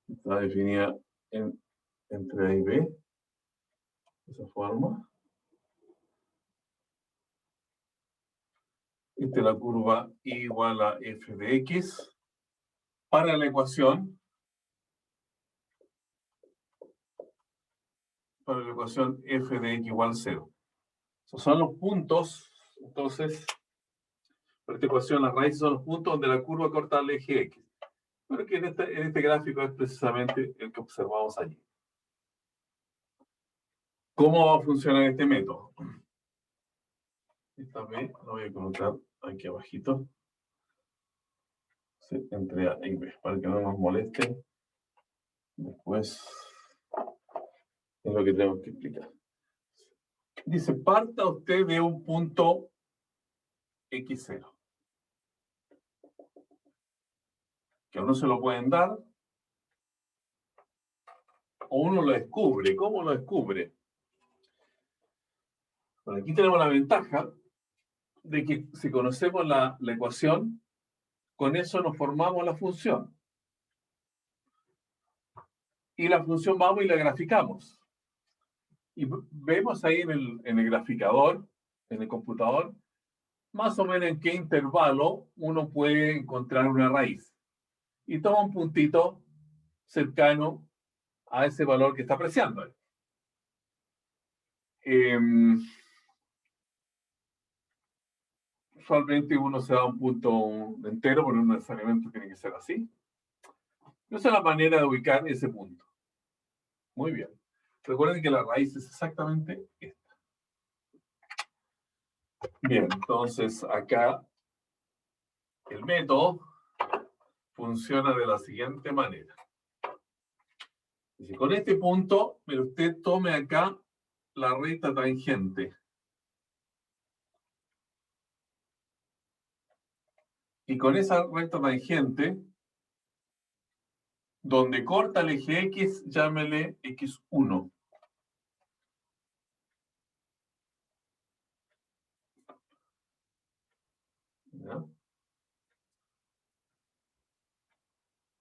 Está definida entre A y B, de esa forma. Esta es la curva I igual a f de x. Para la ecuación, f de x igual a 0. Esos son los puntos, entonces, para esta ecuación las raíces son los puntos donde la curva corta el eje x. Pero que en este gráfico es precisamente el que observamos allí. ¿Cómo va a funcionar este método? Esta B la voy a colocar aquí abajito. Sí, entre A y B, para que no nos moleste. Después es lo que tenemos que explicar. Dice, parta usted de un punto x0. Que a uno se lo pueden dar, o uno lo descubre. ¿Cómo lo descubre? Bueno, aquí tenemos la ventaja de que si conocemos la ecuación, con eso nos formamos la función. Y la función vamos y la graficamos. Y vemos ahí en el graficador, en el computador, más o menos en qué intervalo uno puede encontrar una raíz. Y toma un puntito cercano a ese valor que está apreciando. Usualmente uno se da un punto entero, pero no necesariamente tiene que ser así. Esa es la manera de ubicar ese punto. Muy bien. Recuerden que la raíz es exactamente esta. Bien, entonces acá el método funciona de la siguiente manera. Dice, con este punto, pero usted tome acá la recta tangente. Y con esa recta tangente, donde corta el eje X, llámele X1. ¿Ya?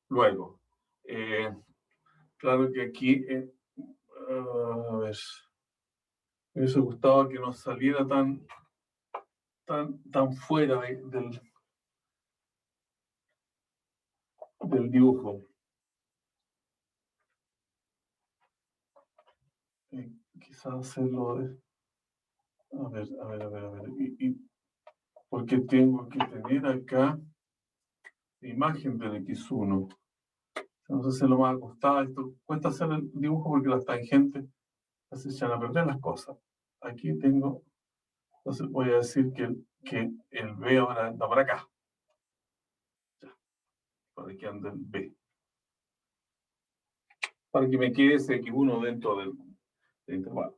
Luego, claro que aquí, a ver, me hubiese gustado que no saliera tan fuera del dibujo. Quizás hacerlo de... A ver. Porque tengo que tener acá la imagen del X1. No sé si es lo más acostado. Esto cuesta hacer el dibujo porque las tangentes se echan a perder las cosas. Aquí tengo, entonces voy a decir que el B ahora anda por acá. Ya, para que ande el B. Para que me quede ese X1 dentro del intervalo.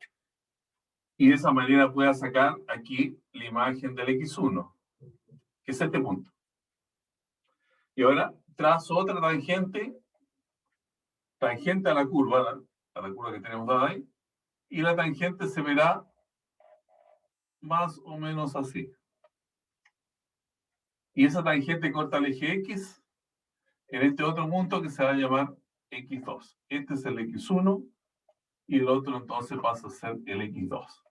Y de esa manera pueda sacar aquí la imagen del X1, que es este punto. Y ahora trazo otra tangente a la curva que tenemos dada ahí, y la tangente se verá más o menos así. Y esa tangente corta el eje X en este otro punto que se va a llamar X2. Este es el X1 y el otro entonces pasa a ser el X2.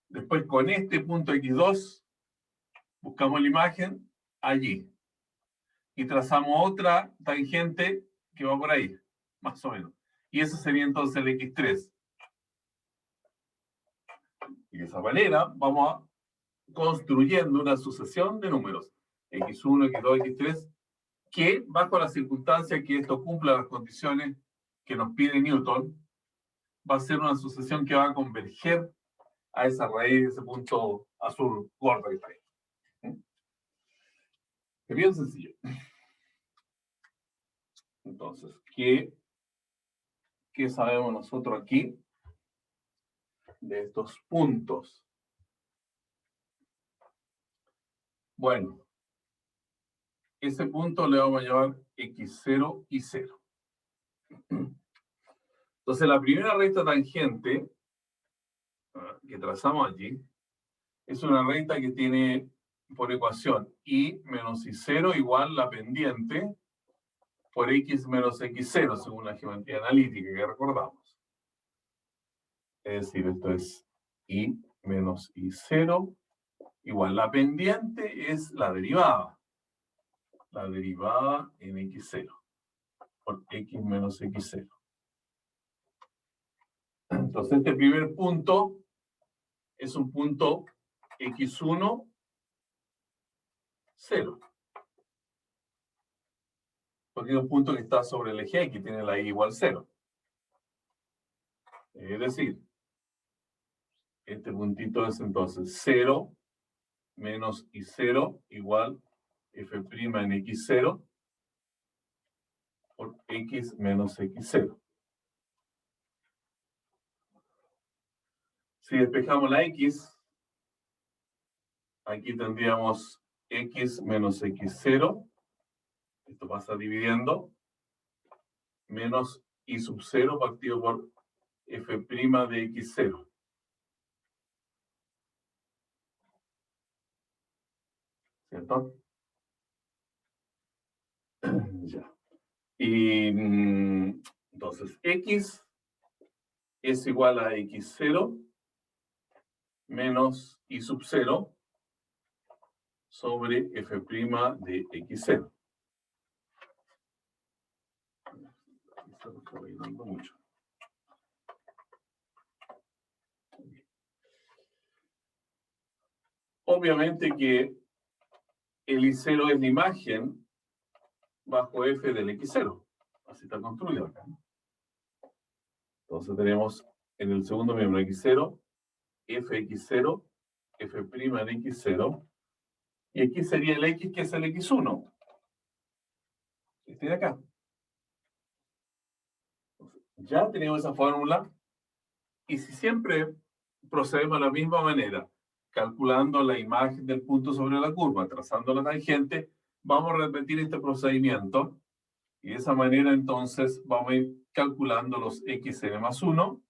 Después con este punto X2 buscamos la imagen allí y trazamos otra tangente que va por ahí, más o menos. Y eso sería entonces el X3. Y de esa manera vamos construyendo una sucesión de números, X1, X2, X3, que bajo la circunstancia que esto cumpla las condiciones que nos pide Newton, va a ser una sucesión que va a converger a esa raíz, ese punto azul gordo que está ahí. Es bien sencillo. Entonces, ¿qué sabemos nosotros aquí de estos puntos? Bueno, ese punto le vamos a llamar X0 y 0. Entonces, la primera recta tangente que trazamos allí es una recta que tiene por ecuación y menos y0 igual la pendiente por x menos x0, según la geometría analítica que recordamos. Es decir, esto es y menos y0 igual la pendiente es la derivada. La derivada en x0 por x menos x0. Entonces, este primer punto es un punto x1, 0. Porque es un punto que está sobre el eje X, tiene la y igual 0. Es decir, este puntito es entonces 0 menos y0 igual f' en x0 por x menos x0. Si despejamos la x, aquí tendríamos x menos x0, esto pasa dividiendo, menos y sub 0 partido por f' de x0. ¿Cierto? Ya. Y entonces x es igual a x0 menos y sub 0 sobre f' de x0. Se lo estoy bailando mucho. Obviamente que el I0 es la imagen bajo f del x0. Así está construido acá, ¿no? Entonces tenemos en el segundo miembro x0, fx0, f' en x0, y aquí sería el x que es el x1. Este de acá. Entonces, ya tenemos esa fórmula, y si siempre procedemos de la misma manera, calculando la imagen del punto sobre la curva, trazando la tangente, vamos a repetir este procedimiento, y de esa manera entonces vamos a ir calculando los xn más 1,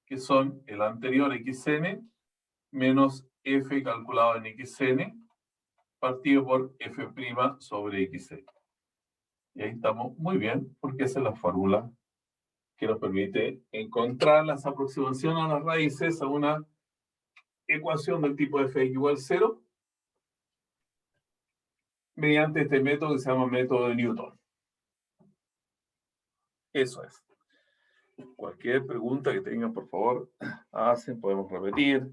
que son el anterior xn, menos f calculado en xn, partido por f' sobre xn. Y ahí estamos muy bien, porque esa es la fórmula que nos permite encontrar las aproximaciones a las raíces a una ecuación del tipo f igual 0 mediante este método que se llama método de Newton. Eso es. Cualquier pregunta que tengan, por favor, hacen, podemos repetir,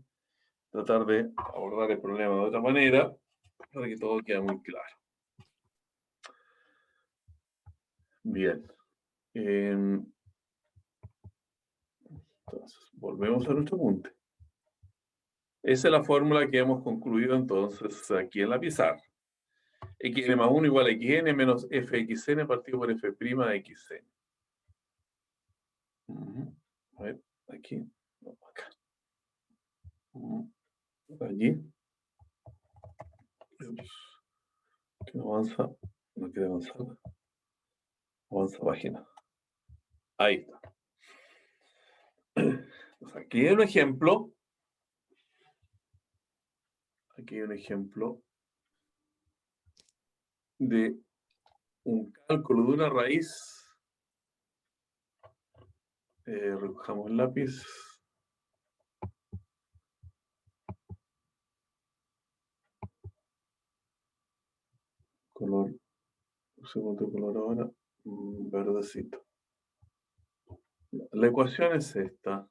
tratar de abordar el problema de otra manera, para que todo quede muy claro. Bien. Entonces, volvemos a nuestro punto. Esa es la fórmula que hemos concluido entonces aquí en la pizarra. Xn más 1 igual a xn menos fxn partido por f' de xn. A ver, aquí, no, acá. Allí. Que no avanza, no quiere avanzar. Avanza página. Ahí está. Entonces, aquí hay un ejemplo. Aquí hay un ejemplo de un cálculo de una raíz. Recojamos el lápiz. Color, usemos de color ahora, verdecito. La ecuación es esta.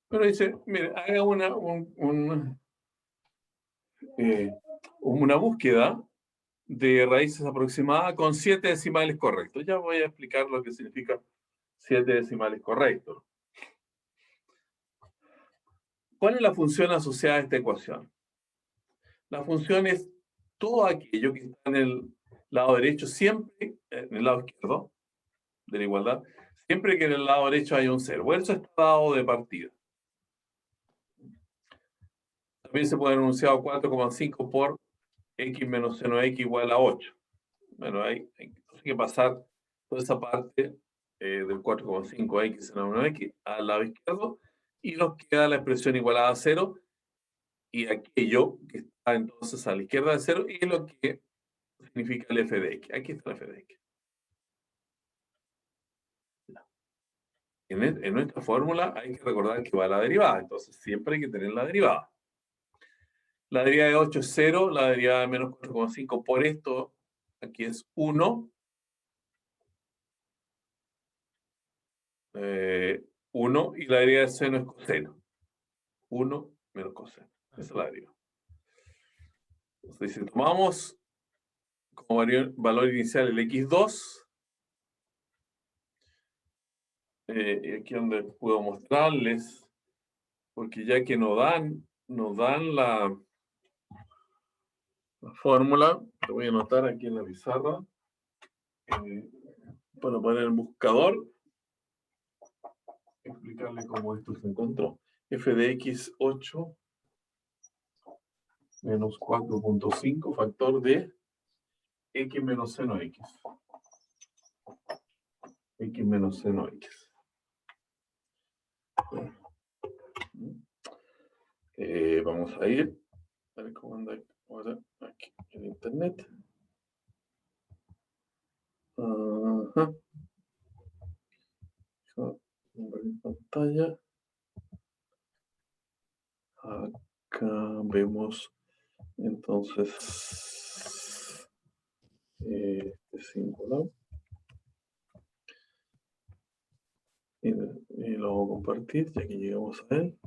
Pero dice, mire, haga una búsqueda de raíces aproximadas con 7 decimales correctos. Ya voy a explicar lo que significa 7 decimales correctos. ¿Cuál es la función asociada a esta ecuación? La función es todo aquello que está en el lado derecho, siempre, en el lado izquierdo de la igualdad, siempre que en el lado derecho haya un cero. Bueno, eso está dado de partida. También se puede enunciar 4,5 por x menos seno de x igual a 8. Bueno, hay que pasar toda esa parte del 4,5x seno de x al lado izquierdo y nos queda la expresión igualada a 0 y aquello que está entonces a la izquierda de 0 y es lo que significa el f de x. Aquí está el f de x. En nuestra fórmula hay que recordar que va a la derivada, entonces siempre hay que tener la derivada. La derivada de 8 es 0, la derivada de menos 4,5 por esto, aquí es 1. 1 y la derivada de seno es coseno. 1 menos coseno. Esa es la derivada. Entonces, si tomamos como valor inicial el x2, y aquí donde puedo mostrarles, porque ya que nos dan la fórmula, lo voy a anotar aquí en la pizarra, para poner el buscador, explicarle cómo esto se encontró. F de x 8 menos 4,5 factor de x menos seno x. X menos seno x. Vamos a ir a ver cómo anda ahora aquí en internet. Ajá. En pantalla. Acá vemos entonces este símbolo. Y lo voy a compartir ya que llegamos a él.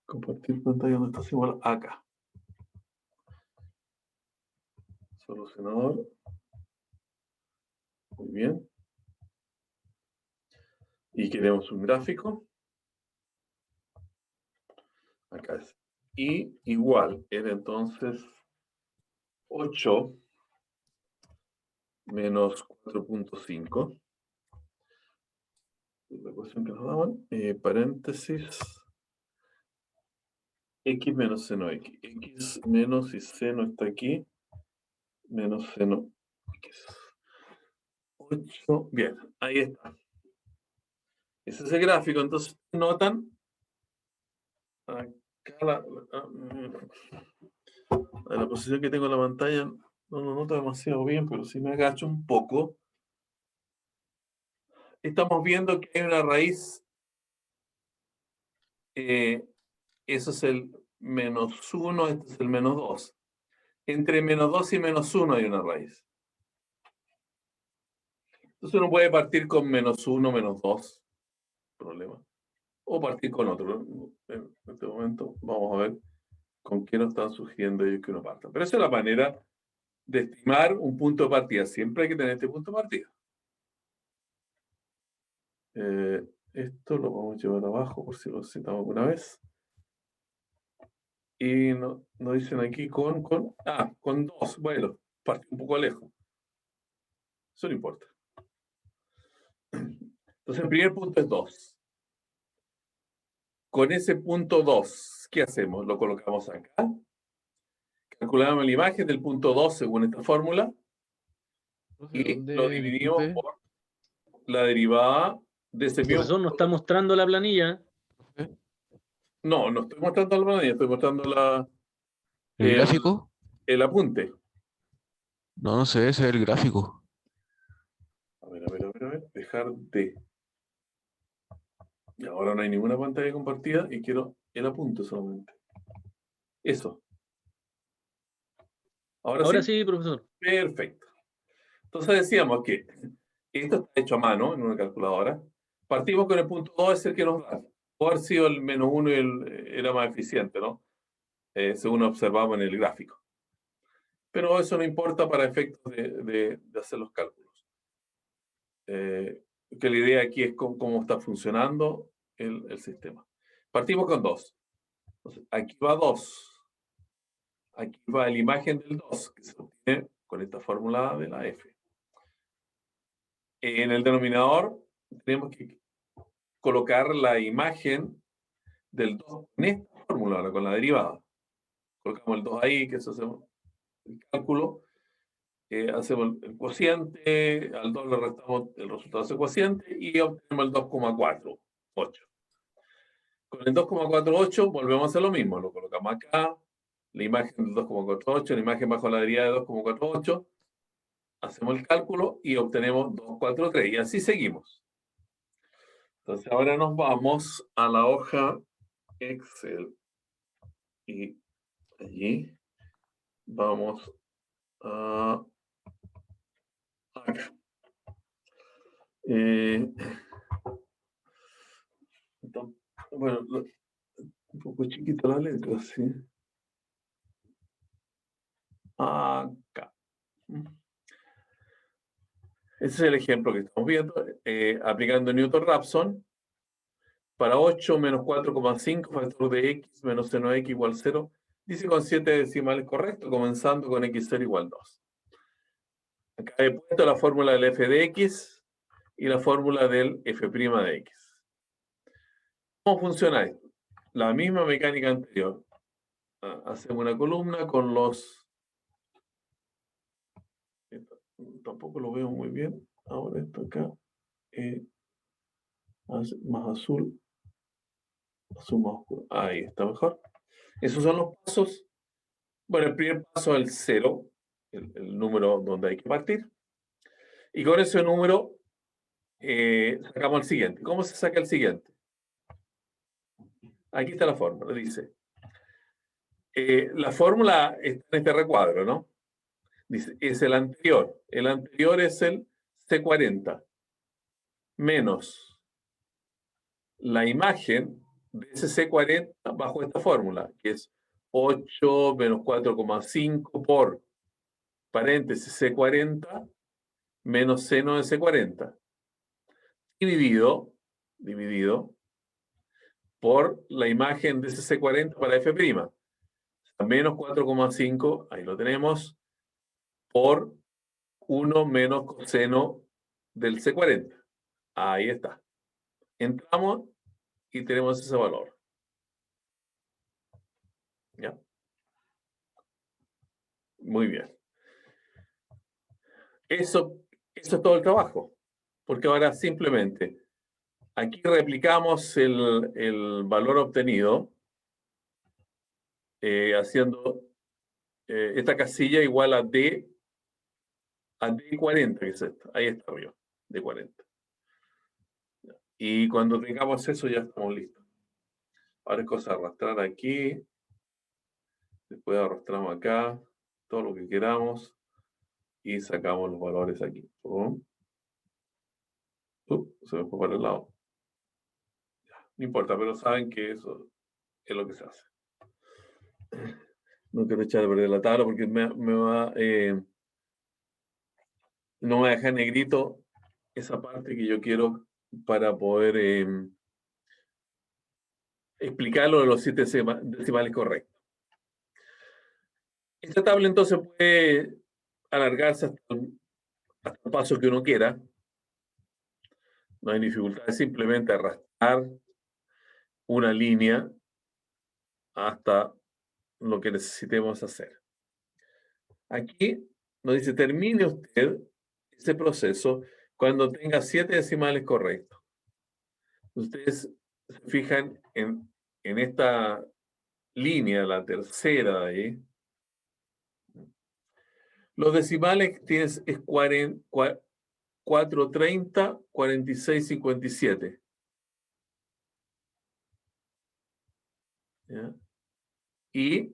Compartir pantalla donde está símbolo acá. Solucionador. Muy bien. Y queremos un gráfico. Acá es. Y igual era entonces 8 menos 4,5. La ecuación que nos daban. Paréntesis. X menos seno x. X menos y seno está aquí. Menos seno x. 8. Bien, ahí está. Ese es el gráfico. Entonces, notan. Acá la posición que tengo en la pantalla no lo noto demasiado bien, pero si me agacho un poco, estamos viendo que hay una raíz. Eso es el menos 1, este es el menos 2. Entre menos 2 y menos 1 hay una raíz. Entonces uno puede partir con menos 1, menos 2, problema. O partir con otro. En este momento vamos a ver con qué nos están sugiriendo ellos que uno parta. Pero esa es la manera de estimar un punto de partida. Siempre hay que tener este punto de partida. Esto lo vamos a llevar abajo por si lo citamos alguna vez. Y nos dicen aquí con 2. Bueno, parte un poco lejos. Eso no importa. Entonces el primer punto es 2. Con ese punto 2, ¿qué hacemos? Lo colocamos acá. Calculamos la imagen del punto 2 según esta fórmula. Profe, Y lo ¿dónde? dividimos Disculpe. por la derivada de ese mismo Profesor, ¿no punto. está mostrando la planilla? ¿Eh? No, no estoy mostrando la planilla, estoy mostrando ¿El gráfico? el apunte. No, no sé, ese es el gráfico. A ver. Dejar de. Y ahora no hay ninguna pantalla compartida y quiero el apunte solamente. Eso. Ahora Sí. sí, profesor. Perfecto. Entonces decíamos que esto está hecho a mano en una calculadora. Partimos con el punto 2, es el que nos da. Puede haber sido el menos 1 y era más eficiente, ¿no? Según observamos en el gráfico. Pero eso no importa para efectos de hacer los cálculos. Que la idea aquí es cómo está funcionando el sistema. Partimos con 2. Entonces, aquí va 2. Aquí va la imagen del 2, que se obtiene con esta fórmula de la F. En el denominador tenemos que colocar la imagen del 2 en esta fórmula, ahora con la derivada. Colocamos el 2 ahí, que eso hacemos el cálculo. Hacemos el cociente, al 2 le restamos el resultado de ese cociente y obtenemos el 2,48. Con el 2,48 volvemos a hacer lo mismo, lo colocamos acá, la imagen del 2,48, la imagen bajo la derivada de 2,48, hacemos el cálculo y obtenemos 2,43 y así seguimos. Entonces ahora nos vamos a la hoja Excel y allí vamos a acá. Bueno, un poco chiquita la letra, sí. Acá. Ese es el ejemplo que estamos viendo, aplicando Newton-Raphson. Para 8 menos 4,5, factor de x menos seno de x igual 0. Dice con 7 decimales correcto, comenzando con x0 igual 2. Acá he puesto la fórmula del f de x y la fórmula del f' de x. ¿Cómo funciona esto? La misma mecánica anterior. Hacemos una columna con los... Tampoco lo veo muy bien. Ahora esto acá. Más azul. Azul más oscuro. Ahí está mejor. Esos son los pasos. Bueno, el primer paso es el 0, el número donde hay que partir. Y con ese número sacamos el siguiente. ¿Cómo se saca el siguiente? Aquí está la fórmula. Dice, la fórmula está en este recuadro, ¿no? Dice, es el anterior. El anterior es el C40 menos la imagen de ese C40 bajo esta fórmula, que es 8 menos 4,5 por paréntesis C40 menos seno de C40 dividido por la imagen de ese C40 para F'. Menos 4,5, ahí lo tenemos, por 1 menos coseno del C40. Ahí está. Entramos y tenemos ese valor. ¿Ya? Muy bien. Eso es todo el trabajo. Porque ahora simplemente aquí replicamos el valor obtenido haciendo esta casilla igual a D40, que es esto. Ahí está arriba, D40. Y cuando tengamos eso ya estamos listos. Ahora es cosa de arrastrar aquí. Después arrastramos acá. todo lo que queramos y sacamos los valores aquí. Se me fue para el lado. No importa, pero saben que eso es lo que se hace. No quiero echar a perder la tabla porque no me va a dejar negrito esa parte que yo quiero para poder explicar lo de los 7 decimales correctos. Esta tabla entonces puede alargarse hasta el paso que uno quiera. No hay dificultad, es simplemente arrastrar una línea hasta lo que necesitemos hacer. Aquí nos dice, termine usted ese proceso cuando tenga 7 decimales correctos. Ustedes se fijan en esta línea, la tercera de ahí. Los decimales tienes es 430, 46, 57. ¿Ya? Y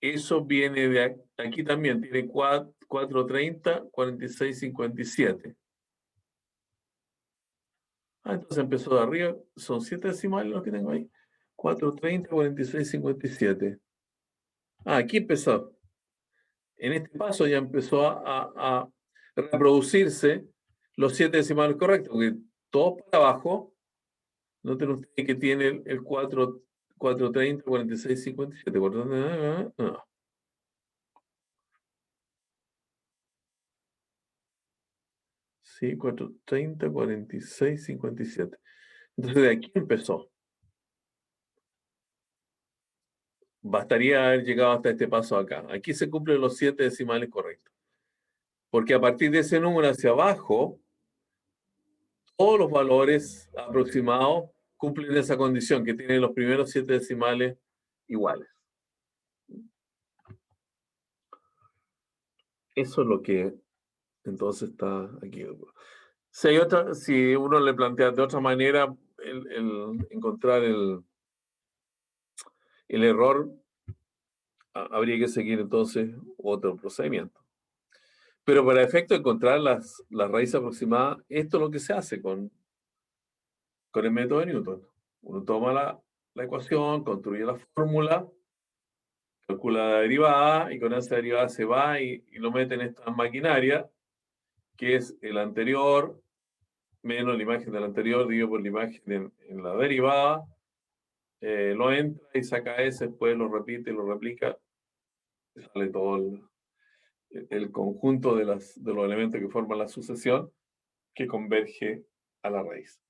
eso viene de aquí también, tiene 430, 46, 57. Entonces empezó de arriba, son 7 decimales los que tengo ahí. 430, 46, 57. Aquí empezó. En este paso ya empezó a reproducirse los 7 decimales correctos, porque todo para abajo, noten ustedes que tiene el 430, 46, 57. ¿Por dónde? No. Sí, 430, 46, 57. Entonces de aquí empezó. Bastaría haber llegado hasta este paso acá. Aquí se cumplen los 7 decimales correctos. Porque a partir de ese número hacia abajo, todos los valores aproximados cumplen esa condición, que tienen los primeros 7 decimales iguales. Eso es lo que entonces está aquí. Si uno le plantea de otra manera el encontrar el error, habría que seguir entonces otro procedimiento. Pero para efecto de encontrar las raíces aproximadas, esto es lo que se hace con el método de Newton. Uno toma la ecuación, construye la fórmula, calcula la derivada y con esa derivada se va y lo mete en esta maquinaria, que es el anterior menos la imagen del anterior dividido por la imagen en la derivada. Lo entra y saca ese, después lo repite y lo replica. Sale todo el conjunto de los elementos que forman la sucesión que converge a la raíz.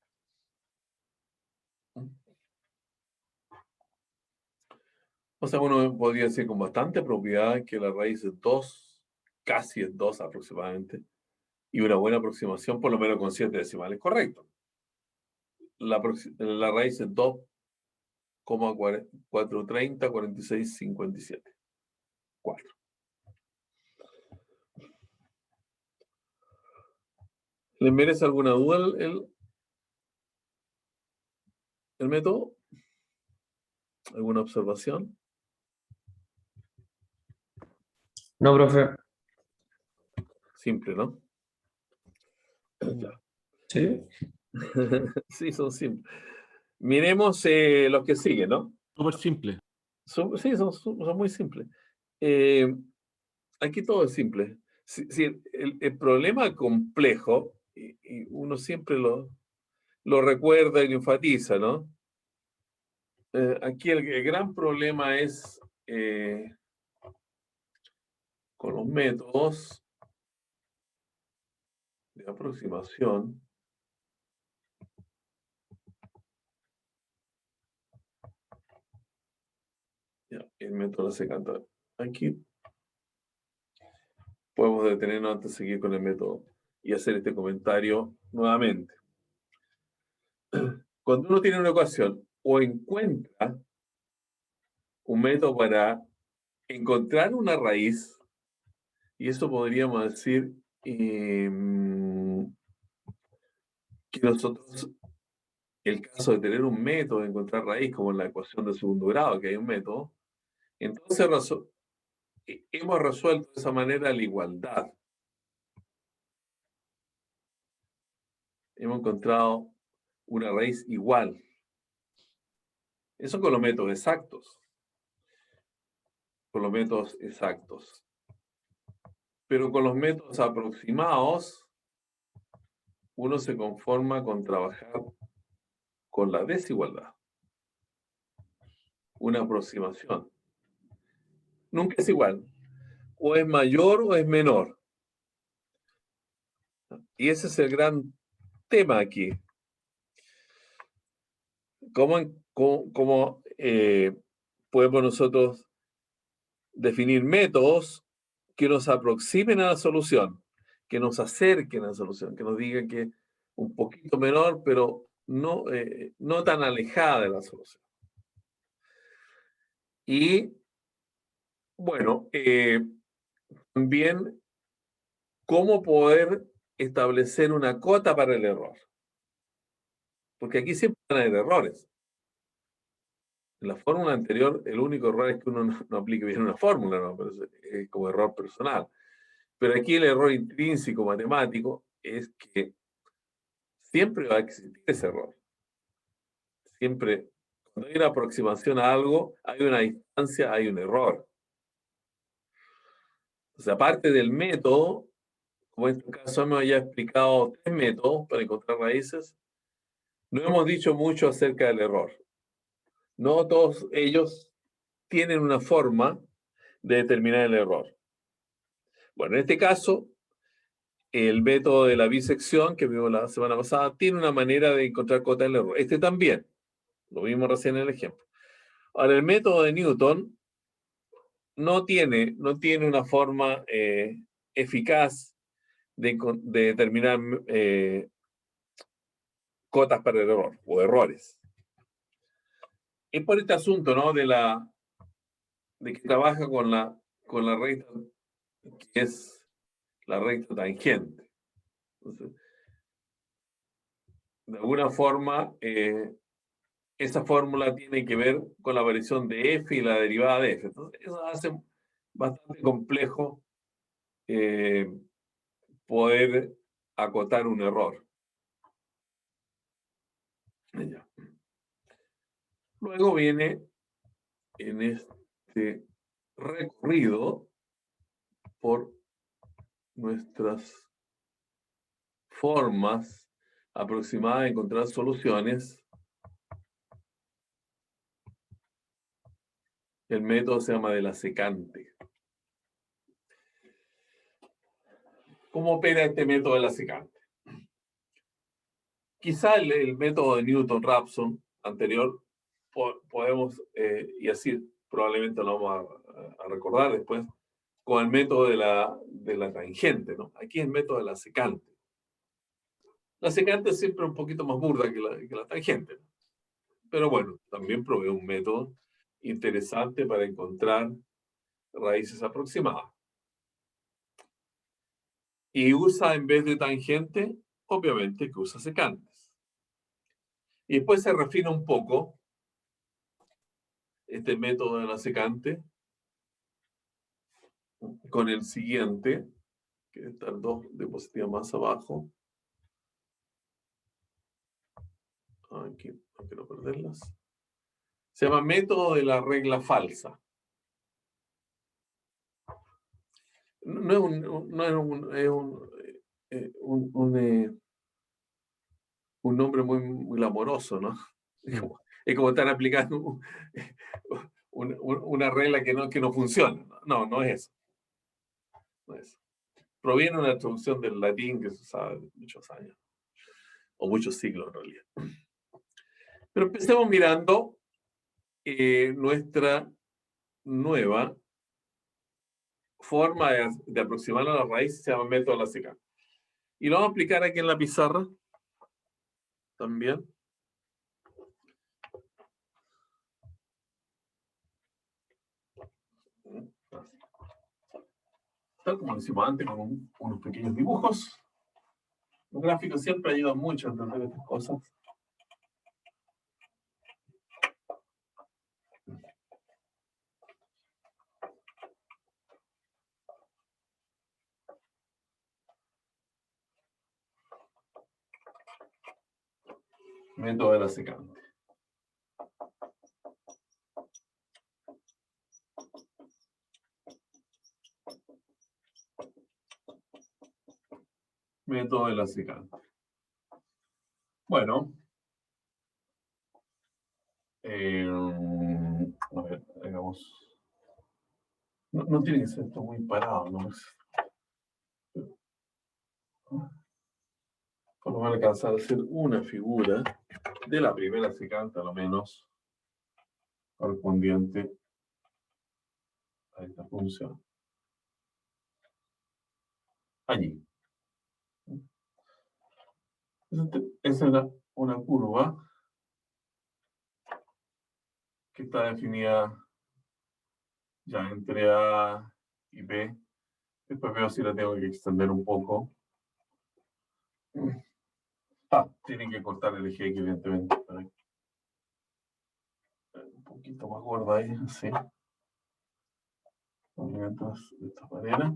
O sea, uno podría decir con bastante propiedad que la raíz es 2, casi es 2 aproximadamente, y una buena aproximación, por lo menos con 7 decimales correctos. La raíz es 2,430, 46, 57. 4. ¿Les merece alguna duda el método? ¿Alguna observación? No, profe. Simple, ¿no? Sí. Sí, son simples. Miremos los que siguen, ¿no? Súper simple. Sí, son muy simples. Aquí todo es simple. El problema complejo, y uno siempre lo recuerda y lo enfatiza, ¿no? Aquí el gran problema es con los métodos de aproximación. Ya, el método secante. Aquí podemos detenernos antes de seguir con el método y hacer este comentario nuevamente. Cuando uno tiene una ecuación o encuentra un método para encontrar una raíz, y eso podríamos decir que nosotros, el caso de tener un método de encontrar raíz, como en la ecuación de segundo grado, que hay un método, entonces hemos resuelto de esa manera la igualdad. Hemos encontrado una raíz igual. Eso con los métodos exactos. Con los métodos exactos. Pero con los métodos aproximados, uno se conforma con trabajar con la desigualdad. Una aproximación. Nunca es igual. O es mayor o es menor. Y ese es el gran tema aquí. ¿Cómo podemos nosotros definir métodos que nos aproximen a la solución, que nos acerquen a la solución, que nos digan que un poquito menor, pero no tan alejada de la solución? Y bueno, también cómo poder establecer una cota para el error. Porque aquí siempre van a haber errores. En la fórmula anterior, el único error es que uno no aplique bien una fórmula, ¿no? Pero es como error personal. Pero aquí el error intrínseco matemático es que siempre va a existir ese error. Siempre, cuando hay una aproximación a algo, hay una distancia, hay un error. O sea, aparte del método, como en este caso hemos ya explicado 3 métodos para encontrar raíces, no hemos dicho mucho acerca del error. No todos ellos tienen una forma de determinar el error. Bueno, en este caso, el método de la bisección que vimos la semana pasada tiene una manera de encontrar cota del error. Este también, lo vimos recién en el ejemplo. Ahora, el método de Newton no tiene una forma eficaz de determinar cotas para el error o errores. Es por este asunto, ¿no? De que trabaja con la recta que es la recta tangente. Entonces, de alguna forma, esa fórmula tiene que ver con la variación de f y la derivada de f. Entonces, eso hace bastante complejo poder acotar un error. Ya. Luego viene en este recorrido por nuestras formas aproximadas de encontrar soluciones. El método se llama de la secante. ¿Cómo opera este método de la secante? Quizá el método de Newton-Raphson anterior podemos, y así probablemente lo vamos a recordar después, con el método de la tangente, ¿no? Aquí es el método de la secante. La secante es siempre un poquito más burda que la tangente, ¿no? Pero bueno, también provee un método interesante para encontrar raíces aproximadas. Y usa, en vez de tangente, obviamente que usa secantes. Y después se refina un poco este método de la secante con el siguiente, que están dos diapositivas más abajo. Aquí, no quiero perderlas. Se llama método de la regla falsa. No es un nombre muy glamoroso, ¿no? Es como estar aplicando una regla que no funciona. No es eso. No es eso. Proviene de una traducción del latín que se usaba hace muchos años, o muchos siglos en realidad. Pero empecemos mirando nuestra nueva forma de aproximar a la raíz, se llama método de la secante. Y lo vamos a aplicar aquí en la pizarra también. Tal como decimos antes, con unos pequeños dibujos. Los gráficos siempre ayudan mucho a entender estas cosas. Método de la secante. Método de la secante. Bueno. A ver, hagamos. No tiene que ser esto muy parado, ¿no? Por lo menos alcanzar a hacer una figura de la primera secante, a lo menos, correspondiente a esta función. Allí. Esa es una curva que está definida ya entre A y B. Después veo si la tengo que extender un poco. Tienen que cortar el eje X, evidentemente. Un poquito más gorda ahí, así. Movimientos de esta manera.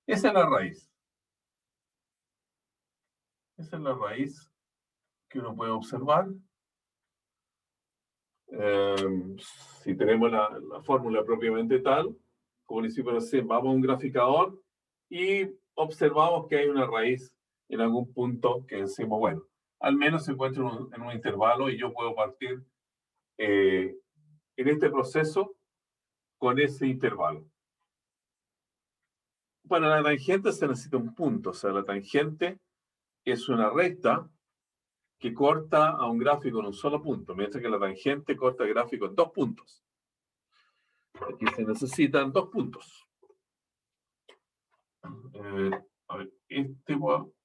Esa es la raíz. Esa es la raíz que uno puede observar. Si tenemos la fórmula propiamente tal, como le hicimos recién, vamos a un graficador y observamos que hay una raíz en algún punto que decimos, bueno, al menos se encuentra en un intervalo y yo puedo partir en este proceso con ese intervalo. Para la tangente se necesita un punto, o sea, la tangente es una recta que corta a un gráfico en un solo punto, mientras que la tangente corta el gráfico en dos puntos. Aquí se necesitan dos puntos. A ver,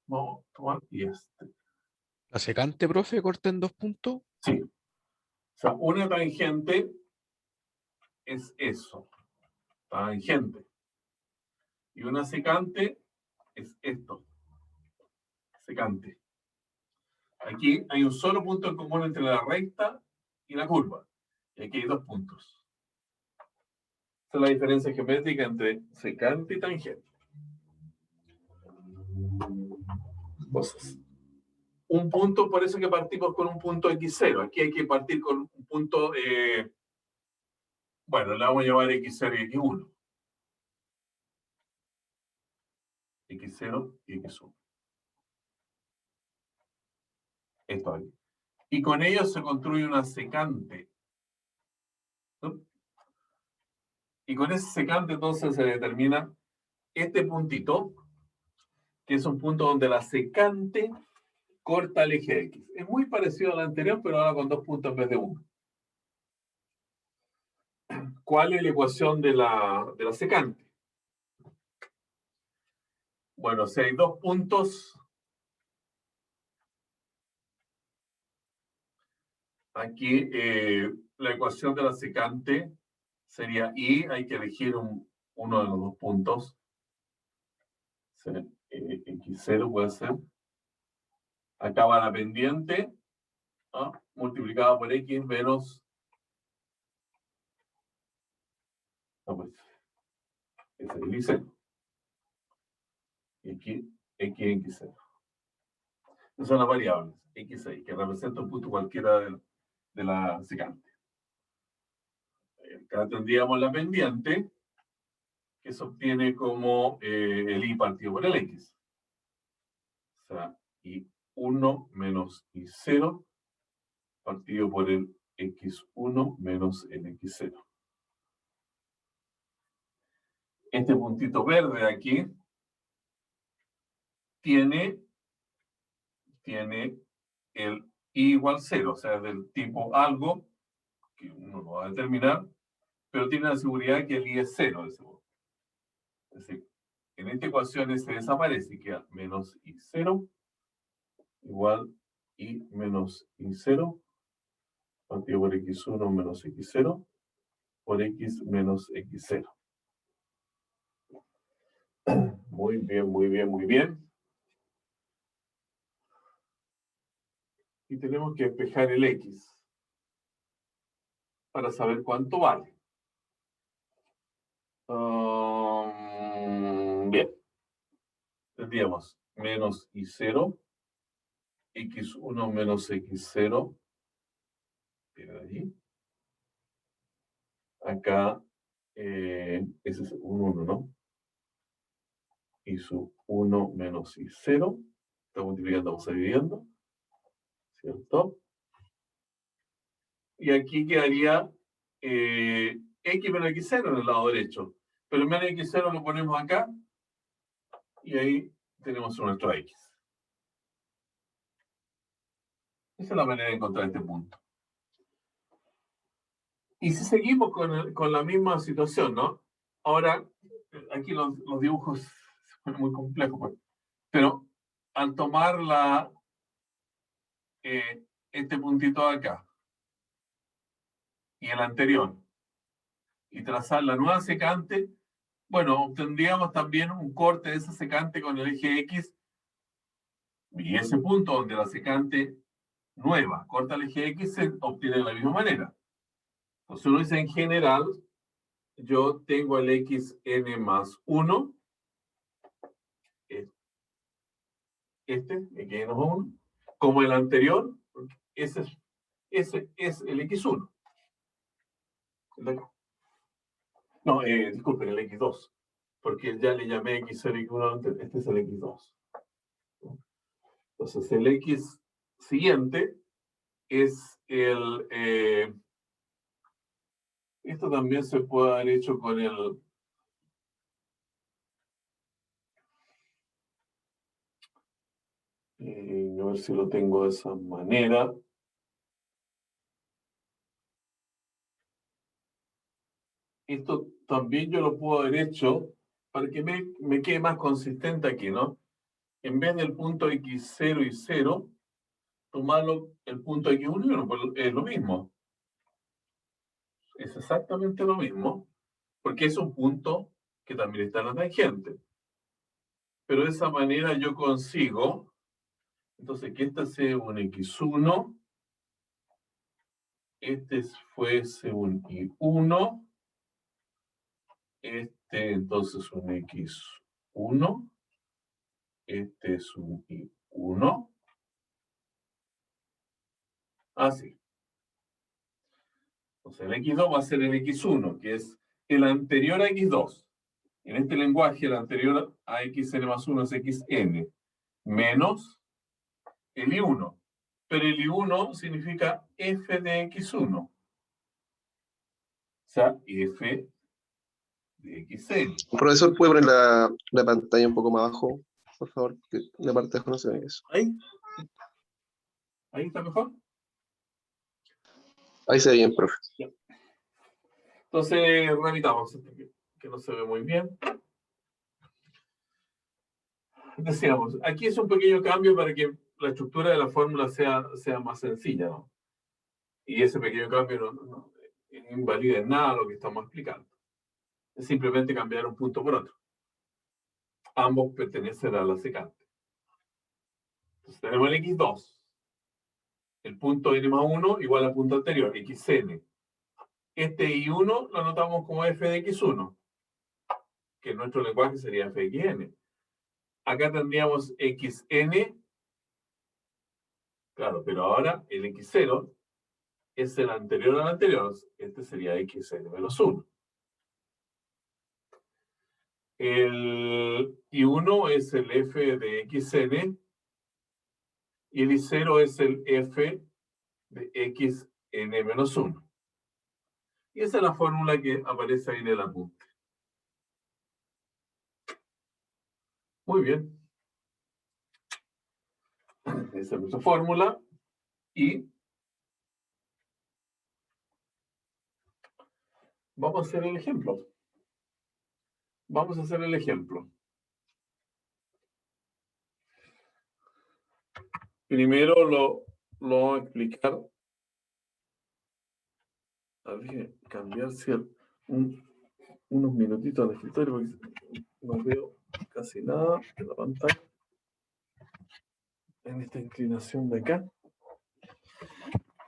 vamos a tomar y este. ¿La secante, profe, corta en 2 puntos? Sí. O sea, una tangente es eso, tangente. Y una secante es esto, secante. Aquí hay un solo punto en común entre la recta y la curva. Y aquí hay dos puntos. Esa es la diferencia geométrica entre secante y tangente. Cosas. Un punto, por eso que partimos con un punto X0. Aquí hay que partir con un punto, bueno, le vamos a llamar X0 y X1. X0 y X1. Esto aquí. Y con ello se construye una secante. ¿No? Y con ese secante entonces se determina este puntito, que es un punto donde la secante corta el eje X. Es muy parecido al anterior, pero ahora con dos puntos en vez de uno. ¿Cuál es la ecuación de la secante? Bueno, si hay dos puntos, aquí la ecuación de la secante sería I, hay que elegir uno de los dos puntos. X0 puede ser. Acá va la pendiente, ¿no? Multiplicada por X menos. No, pues, es el Y0. Y aquí, X0. Esas son las variables, X6, que representa un punto cualquiera de la secante. Acá tendríamos la pendiente, que se obtiene como el Y partido por el X. O sea, Y1 menos Y0 partido por el X1 menos el X0. Este puntito verde de aquí tiene el I igual 0, o sea, del tipo algo, que uno lo va a determinar, pero tiene la seguridad que el I es 0 de seguro. Es decir, en esta ecuación se desaparece y queda menos I0 igual I menos I0 partido por X1 menos X0 por X menos X0. Muy bien, muy bien, muy bien. Y tenemos que despejar el X para saber cuánto vale. Bien. Tendríamos menos I0 x1 menos x0. Pero allí. Acá, ese es un 1, ¿no? Y su 1 menos y0. Está multiplicando, vamos dividiendo. ¿Cierto? Y aquí quedaría x menos x0 en el lado derecho. Pero el menos x0 lo ponemos acá. Y ahí tenemos nuestro x. Esa es la manera de encontrar este punto. Y si seguimos con la misma situación, ¿no? Ahora, aquí los dibujos se ponen muy complejos, pues. Pero al tomar este puntito de acá y el anterior y trazar la nueva secante, bueno, obtendríamos también un corte de esa secante con el eje X y ese punto donde la secante nueva corta el eje X se obtiene de la misma manera. Entonces uno dice en general, yo tengo el xn más 1, xn más 1, como el anterior, ese es el x1. No, disculpen, el x2, porque ya le llamé x0 y x1, este es el x2. Entonces el x siguiente es esto también se puede haber hecho con a ver si lo tengo de esa manera. Esto también yo lo puedo haber hecho para que me quede más consistente aquí, ¿no? En vez del punto x0 y 0, tomarlo el punto x1 y 1, pues es lo mismo. Es exactamente lo mismo, porque es un punto que también está en la tangente. Pero de esa manera yo consigo, entonces, que este sea un x1, este fuese un y1, este entonces un x1, este es un y1, así. Entonces el x2 va a ser el x1, que es el anterior a x2. En este lenguaje, el anterior a xn más 1 es xn, menos el i1. Pero el i1 significa f de x1. O sea, f de xn. Profesor, ¿puede poner la pantalla un poco más abajo, por favor? Que la parte de abajo no se ve eso. ¿Ahí está mejor? Ahí se ve bien, profe. Entonces, repitamos, que no se ve muy bien. Decíamos, aquí es un pequeño cambio para que la estructura de la fórmula sea más sencilla, ¿no? Y ese pequeño cambio no invalida en nada lo que estamos explicando. Es simplemente cambiar un punto por otro. Ambos pertenecen a la secante. Entonces tenemos el x2. El punto n más 1 igual al punto anterior, xn. Este y1 lo anotamos como f de x1, que en nuestro lenguaje sería f de xn. Acá tendríamos xn, claro, pero ahora el x0 es el anterior al anterior. Este sería xn menos 1. El i1 es el f de xn y el i0 es el f de xn menos 1. Y esa es la fórmula que aparece ahí en el apunte. Muy bien. Esa es nuestra fórmula. Y vamos a hacer el ejemplo. Vamos a hacer el ejemplo. Primero lo voy a explicar. Habría que cambiarse unos minutitos al escritorio porque no veo casi nada de la pantalla. En esta inclinación de acá.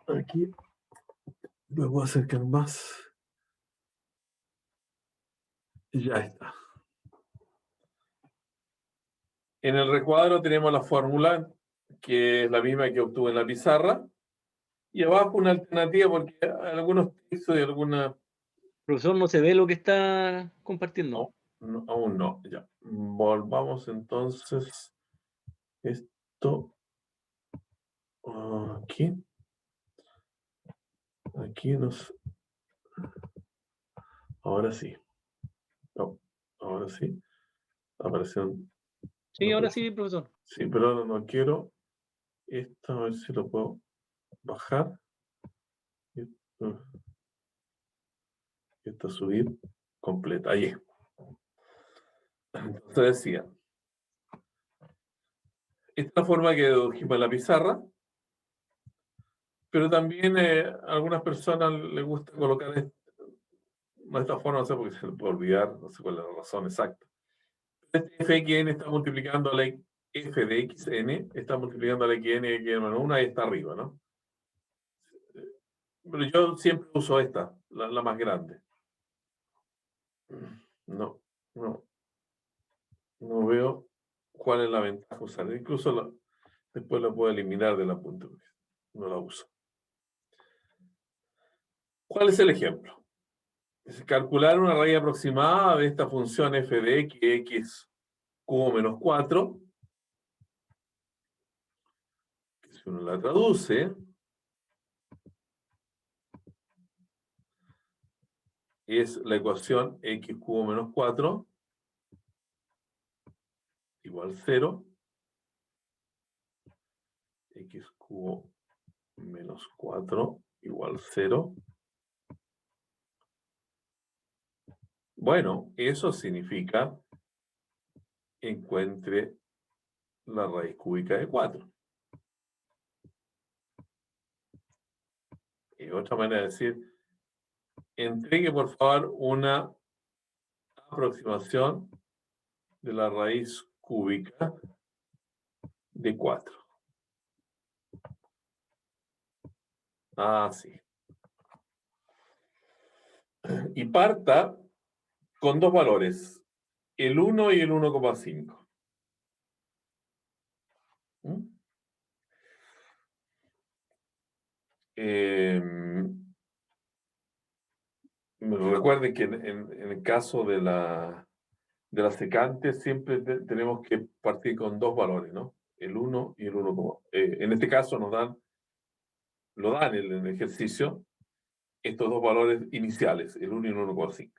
Aquí lo voy a acercar más. Y ya está. En el recuadro tenemos la fórmula. que es la misma que obtuve en la pizarra. Y abajo una alternativa porque algunos textos y alguna... Profesor, no se ve lo que está compartiendo. No, aún no, ya. Volvamos entonces esto aquí. Aquí nos... Ahora sí. No, ahora sí. Apareció. Sí, ahora sí, profesor. Sí, pero no quiero. Esto, a ver si lo puedo bajar. Esto subir completa. Ahí. Entonces decía. Esta es la forma que dedujimos en la pizarra. Pero también a algunas personas les gusta colocar de esta forma, no sé porque se le puede olvidar, no sé cuál es la razón exacta. Este fxn está multiplicando a la f de xn, está multiplicando a la xn de xn menos 1, ahí está arriba, ¿no? Pero yo siempre uso esta, la más grande. No veo cuál es la ventaja de usar. Incluso después la puedo eliminar de la punta, no la uso. ¿Cuál es el ejemplo? Es calcular una raíz aproximada de esta función f de x cubo menos 4, que si uno la traduce, es la ecuación x cubo menos 4 igual 0, x cubo menos 4 igual 0. Bueno, eso significa encuentre la raíz cúbica de 4. Y otra manera de decir, entregue por favor una aproximación de la raíz cúbica de 4. Ah, sí. Y parta con dos valores, el 1 y el 1,5. Recuerden que en el caso de la secante siempre tenemos que partir con dos valores, ¿no? El 1 y el 1. En este caso lo dan en el ejercicio estos dos valores iniciales, el 1 y el 1,5.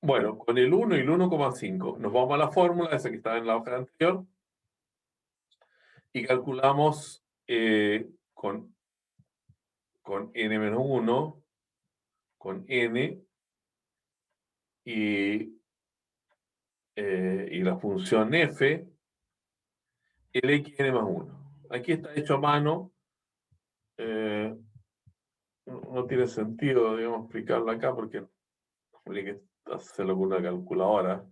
Bueno, con el 1 y el 1,5 nos vamos a la fórmula, esa que estaba en la hoja anterior, y calculamos con n-1, con n, y la función f, el xn más 1. Aquí está hecho a mano. No tiene sentido, digamos, explicarlo acá porque habría que hacerlo con una calculadora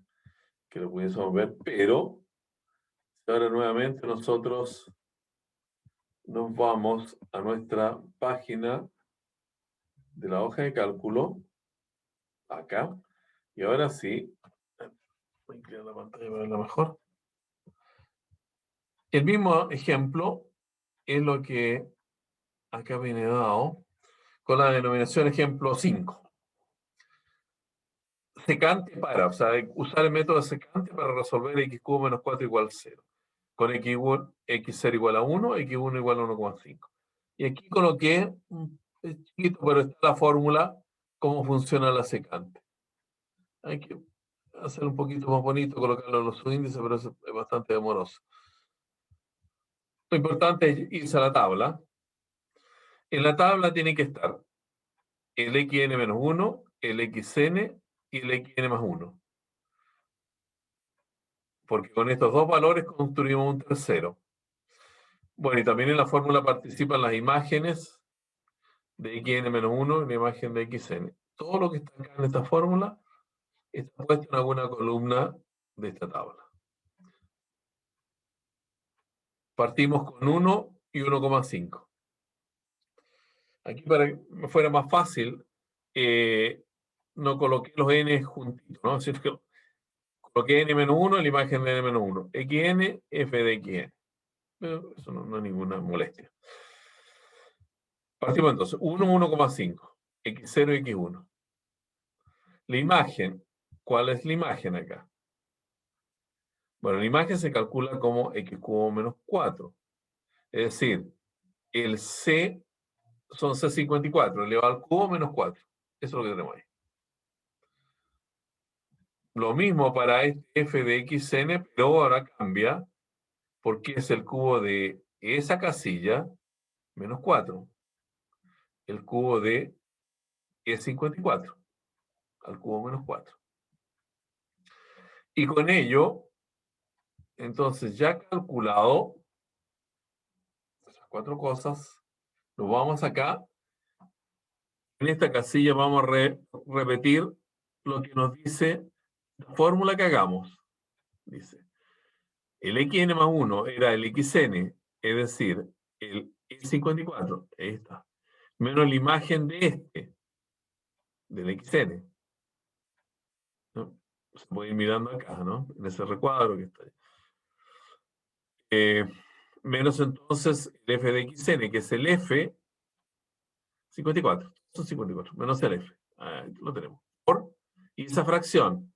que lo pudiésemos ver, pero ahora nuevamente nosotros nos vamos a nuestra página de la hoja de cálculo, acá, y ahora sí, voy a inclinar la pantalla para verla mejor. El mismo ejemplo es lo que acá viene dado con la denominación ejemplo 5. Secante para, o sea, usar el método de secante para resolver x cubo menos 4 igual 0. Con x0 igual a 1, x1 igual a 1,5. Y aquí coloqué, es chiquito, pero está la fórmula, cómo funciona la secante. Hay que hacer un poquito más bonito, colocarlo en los subíndices, pero es bastante demoroso. Lo importante es irse a la tabla. En la tabla tiene que estar el xn menos 1, el xn y el xn más 1. Porque con estos dos valores construimos un tercero. Bueno, y también en la fórmula participan las imágenes de xn-1 y la imagen de xn. Todo lo que está acá en esta fórmula está puesto en alguna columna de esta tabla. Partimos con 1 y 1,5. Aquí para que me fuera más fácil, no coloqué los n juntitos, ¿no? Sino que coloqué n-1 en la imagen de n-1. xn, f de xn. Pero eso no es ninguna molestia. Partimos entonces. 1, 1,5. X0 y X1. La imagen. ¿Cuál es la imagen acá? Bueno, la imagen se calcula como x cubo menos 4. Es decir, el C son C54 elevado al cubo menos 4. Eso es lo que tenemos ahí. Lo mismo para este f de xn, pero ahora cambia porque es el cubo de esa casilla menos 4. El cubo de E54 al cubo menos 4. Y con ello, entonces ya calculado esas 4 cosas, nos vamos acá. En esta casilla vamos a repetir lo que nos dice la fórmula que hagamos. Dice, el xn más 1 era el xn, es decir, el E54, ahí está, menos la imagen de este, del xn. ¿No? Se puede ir mirando acá, ¿no? En ese recuadro que está ahí. Menos entonces el f de xn, que es el f 54. Son 54, menos el f. Ahí lo tenemos. Por, y esa fracción,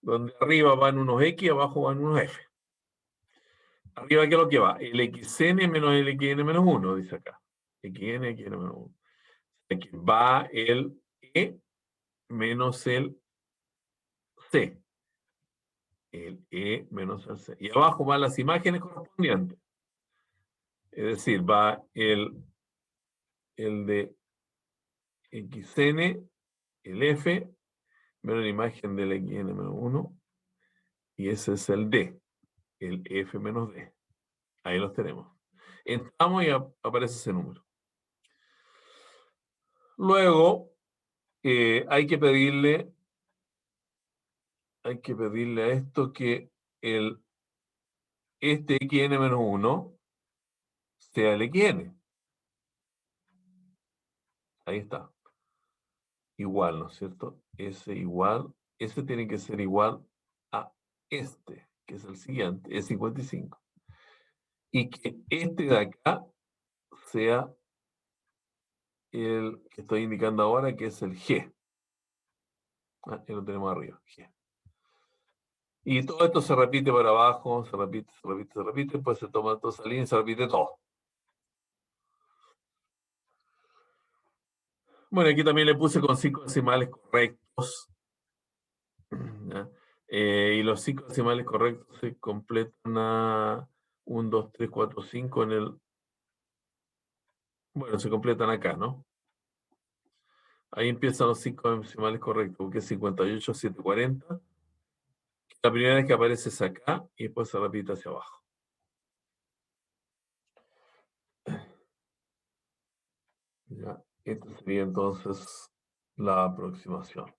donde arriba van unos x, abajo van unos f. Arriba, ¿qué es lo que va? El xn menos el xn menos 1, dice acá. xn menos 1. Aquí va el e menos el c. El e menos el c. Y abajo van las imágenes correspondientes. Es decir, va el de xn, el f, menos la imagen del xn menos 1. Y ese es el d, el f menos d. Ahí los tenemos. Entramos y aparece ese número. Luego, hay que pedirle a esto que este xn menos 1 sea el xn. Ahí está. Igual, ¿no es cierto? Ese tiene que ser igual a este, que es el siguiente, es 55. Y que este de acá sea el que estoy indicando ahora, que es el G. Ah, ya lo tenemos arriba, G. Y todo esto se repite para abajo, se repite, pues se toma toda esa línea y se repite todo. Bueno, aquí también le puse con 5 decimales correctos. ¿Ya? Y los 5 decimales correctos se completan a 1, 2, 3, 4, 5 en el... Bueno, se completan acá, ¿no? Ahí empiezan los 5 decimales correctos, porque es 58, 740. La primera vez que aparece es acá y después se repite hacia abajo. Ya, esta sería entonces la aproximación.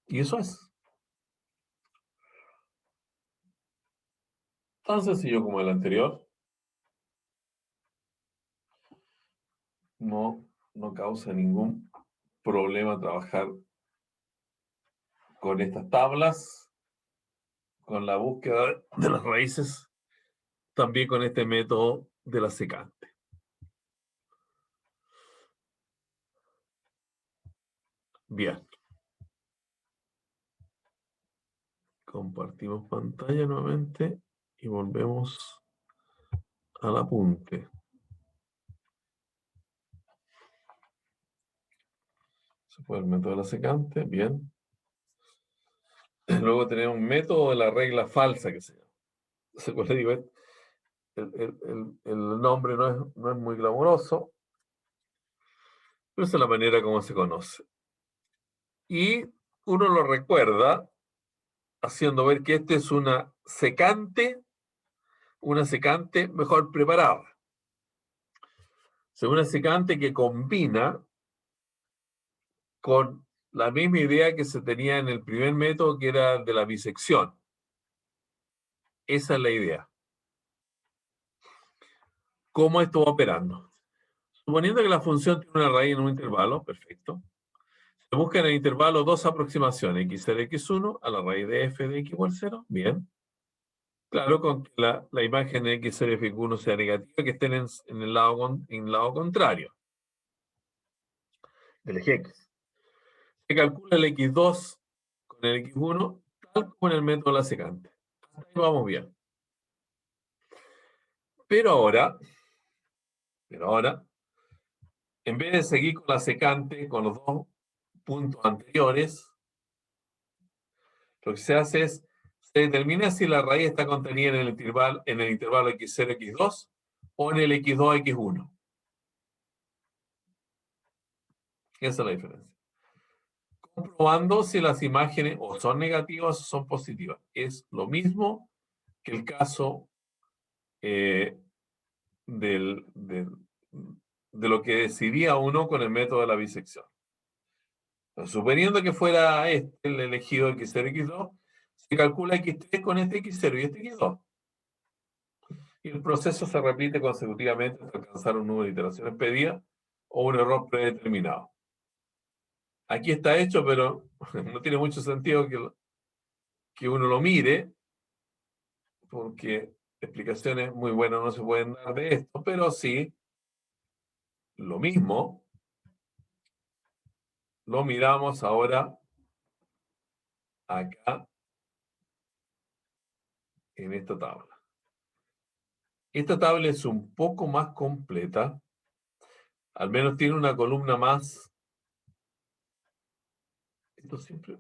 Y eso es. Tan sencillo como el anterior. No causa ningún problema trabajar con estas tablas, con la búsqueda de las raíces, también con este método de la secante. Bien. Compartimos pantalla nuevamente y volvemos al apunte. Se fue el método de la secante, bien. Luego tenemos un método de la regla falsa que se llama. Entonces, digo, el nombre no es muy glamuroso, pero esa es la manera como se conoce. Y uno lo recuerda haciendo ver que esta es una secante mejor preparada. Es una secante que combina con la misma idea que se tenía en el primer método, que era de la bisección. Esa es la idea. ¿Cómo esto va operando? Suponiendo que la función tiene una raíz en un intervalo, perfecto. Se busca en el intervalo dos aproximaciones, x0 y x1, a la raíz de f de x igual 0. Bien. Claro, con que la imagen de x0 y x1 sea negativa, que estén en el lado contrario del eje x. Se calcula el x2 con el x1 tal como en el método de la secante. Hasta ahí vamos bien. Pero ahora, en vez de seguir con la secante, con los dos puntos anteriores, lo que se hace es, se determina si la raíz está contenida en el intervalo x0, x2 o en el x2, x1. Esa es la diferencia. Comprobando si las imágenes o son negativas o son positivas. Es lo mismo que el caso de lo que decidía uno con el método de la bisección. Entonces, suponiendo que fuera el elegido x0, x2, se calcula x3 con este x0 y este x2. Y el proceso se repite consecutivamente hasta alcanzar un número de iteraciones pedidas o un error predeterminado. Aquí está hecho, pero no tiene mucho sentido que uno lo mire, porque explicaciones muy buenas no se pueden dar de esto, pero sí, lo mismo lo miramos ahora acá en esta tabla. Esta tabla es un poco más completa, al menos tiene una columna más. Esto siempre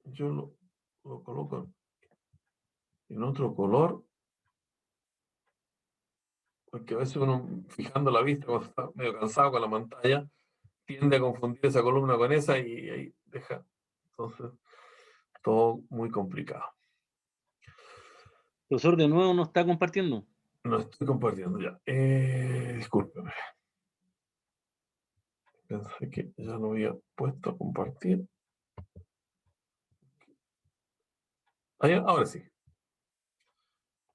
yo lo coloco en otro color, porque a veces uno, fijando la vista, cuando está medio cansado con la pantalla, tiende a confundir esa columna con esa y ahí deja, entonces, todo muy complicado. Profesor, de nuevo no está compartiendo. No estoy compartiendo ya. Discúlpeme. Pensé que ya lo había puesto a compartir. Ahora sí.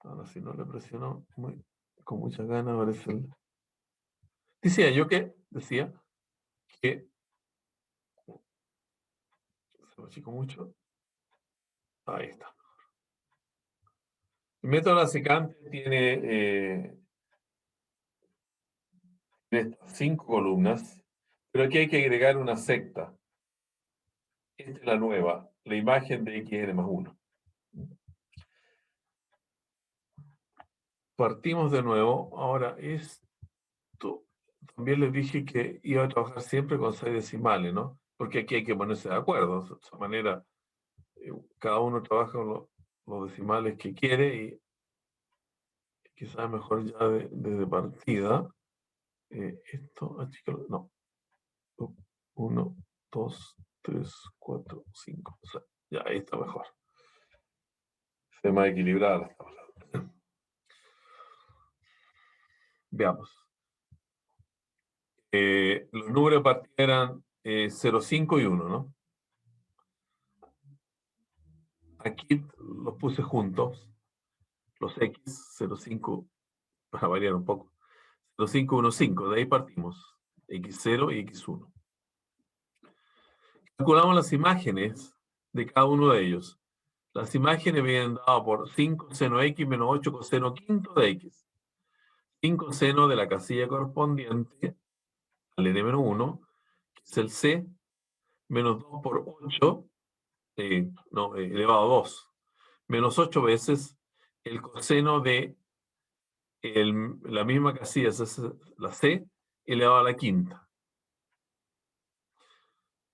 Ahora sí no le presionó con mucha ganas. Aparece Decía que se lo chico mucho. Ahí está. El método de la secante tiene estas 5 columnas, pero aquí hay que agregar una secta. Esta es la nueva, la imagen de xn más 1. Partimos de nuevo. Ahora, esto también les dije que iba a trabajar siempre con 6 decimales, ¿no? Porque aquí hay que ponerse de acuerdo. De esa manera, cada uno trabaja con los decimales que quiere y quizás mejor ya desde partida. Esto, no. 1, 2, 3, 4, 5, 6. Ya, ahí está mejor. Se más equilibrada la tabla. Veamos. Los números de partida eran 0, 5 y 1, ¿no? Aquí los puse juntos. Los X, 0, 5, para variar un poco. 0, 5, 1, 5. De ahí partimos. X0 y X1. Calculamos las imágenes de cada uno de ellos. Las imágenes vienen dadas por 5 seno X menos 8 coseno quinto de X. 5 seno de la casilla correspondiente al n-1, que es el C, menos 2 por 8, elevado a 2, menos 8 veces el coseno de la misma casilla, la C, elevado a la quinta.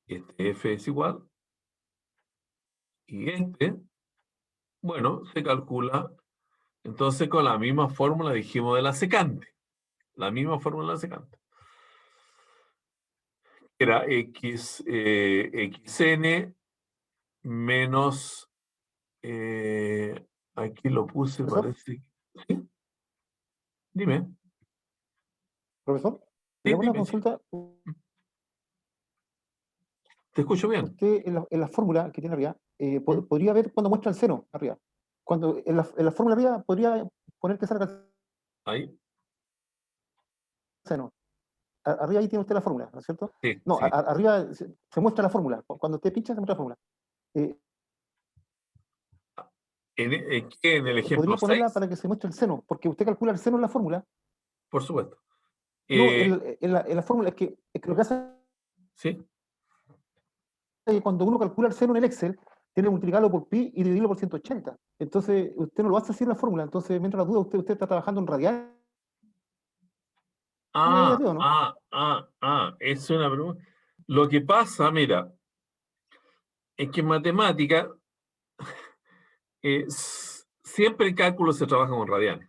Este F es igual. Y bueno, se calcula entonces con la misma fórmula, dijimos, de la secante. La misma fórmula de la secante. Era xn menos, aquí lo puse, ¿Profesor? parece. ¿Sí? Dime. Profesor, Sí, le hago una dime, sí. consulta. Te escucho bien. Usted en la fórmula que tiene arriba, podría ver cuando muestra el seno arriba. Cuando en la fórmula arriba podría poner que salga el Ahí. seno. arriba ahí tiene usted la fórmula, ¿no es cierto? Sí, No, sí. arriba se muestra la fórmula. Cuando usted pincha, se muestra la fórmula. ¿Qué? En el ejemplo ¿Podría ponerla 6, para que se muestre el seno? Porque usted calcula el seno en la fórmula. por supuesto. No, en la fórmula es que lo que hace Sí, es que cuando uno calcula el seno en el Excel, tiene que multiplicarlo por pi y dividirlo por 180. Entonces, usted no lo hace así en la fórmula. Entonces, mientras la duda, usted está trabajando en radial. ¿No? es una pregunta. Lo que pasa, mira, es que en matemática siempre en cálculo se trabaja con radianes.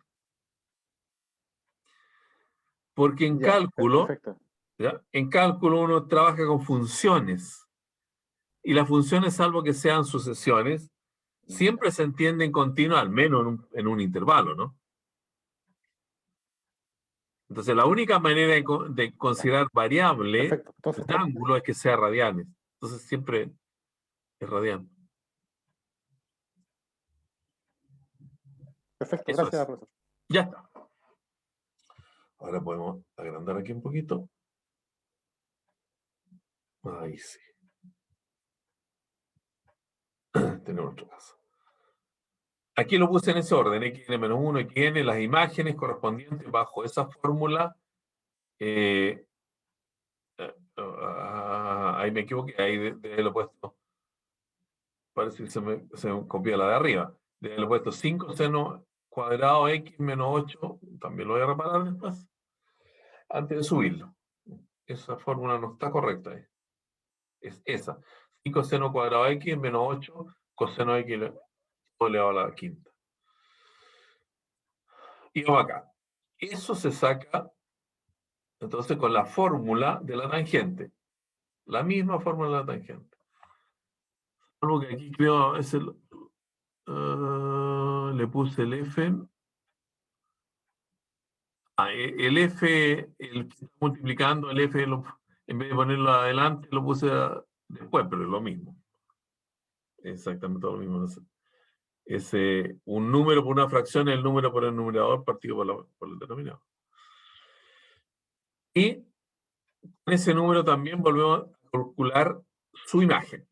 Porque en Ya, cálculo, perfecto. ¿ya? En cálculo uno trabaja con funciones. Y las funciones, salvo que sean sucesiones, siempre se entienden continuas, al menos en un intervalo, ¿no? Entonces, la única manera de considerar variable Perfecto. Entonces, de ángulo es que sea radianes. Entonces, siempre es radian. perfecto. Eso Gracias, es. profesor. Ya está. Ahora podemos agrandar aquí un poquito. Ahí sí. Tenemos nuestro caso. Aquí lo puse en ese orden, xn-1, xn, las imágenes correspondientes bajo esa fórmula. Ahí me equivoqué, ahí lo he puesto. Parece que se me copió la de arriba. Le he puesto 5 seno cuadrado x menos 8. También lo voy a reparar después. Antes de subirlo. Esa fórmula no está correcta ahí. Es esa. 5 seno cuadrado x menos 8 coseno x elevado a la quinta. Y vamos acá. Eso se saca entonces con la fórmula de la tangente. La misma fórmula de la tangente. Algo que aquí creo es el... le puse el f. El f, el que está multiplicando, el f, en vez de ponerlo adelante, lo puse después, pero es lo mismo. Exactamente lo mismo. Es un número por una fracción, el número por el numerador partido por el denominador. Y en ese número también volvemos a calcular su imagen.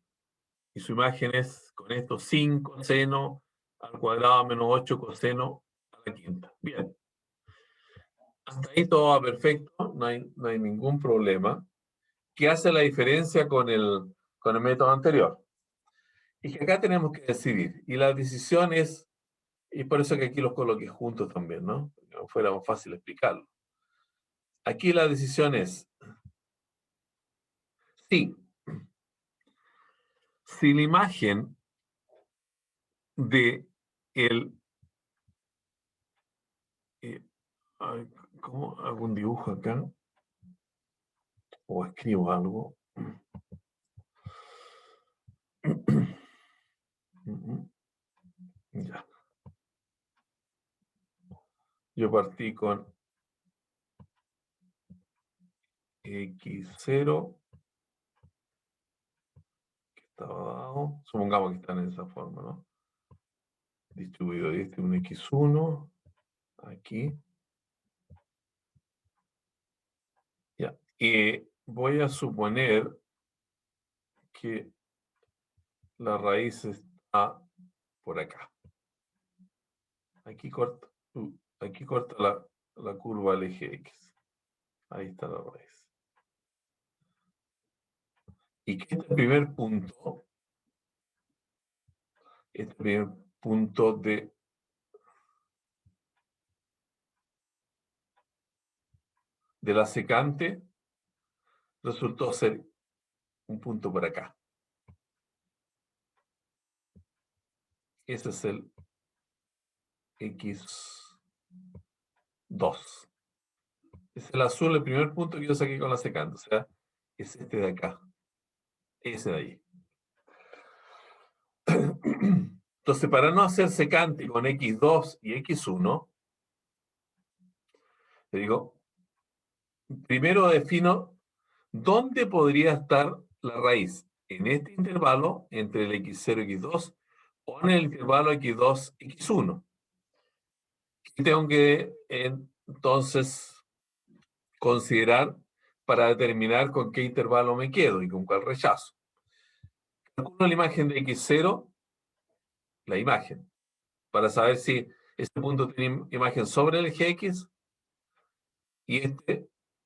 Y su imagen es, con esto, 5 seno al cuadrado menos 8 coseno a la quinta. Bien. Hasta ahí todo va perfecto, no hay ningún problema. ¿Qué hace la diferencia con el método anterior? Y que acá tenemos que decidir. Y la decisión es, y por eso que aquí los coloqué juntos también, ¿no? Porque no fuera más fácil explicarlo. Aquí la decisión es, sí, si la imagen de el... ¿cómo hago un dibujo acá? O escribo algo. Ya. Yo partí con x0, que estaba abajo. Supongamos que están en esa forma, ¿no? Distribuido, y este es un x1, aquí. Ya. Y voy a suponer que la raíz está por acá. Aquí corta la curva al eje x. Ahí está la raíz. Y que este primer punto de la secante resultó ser un punto por acá. Ese es el x2. Es el azul, el primer punto que yo saqué con la secante. O sea, es este de acá. Ese de ahí. Entonces, para no hacer secante con x2 y x1, te digo, primero defino dónde podría estar la raíz. En este intervalo entre el x0 y x2 o en el intervalo x2 y x1. Y tengo que entonces considerar para determinar con qué intervalo me quedo y con cuál rechazo. Calculo la imagen de x0, la imagen, para saber si este punto tiene imagen sobre el eje X y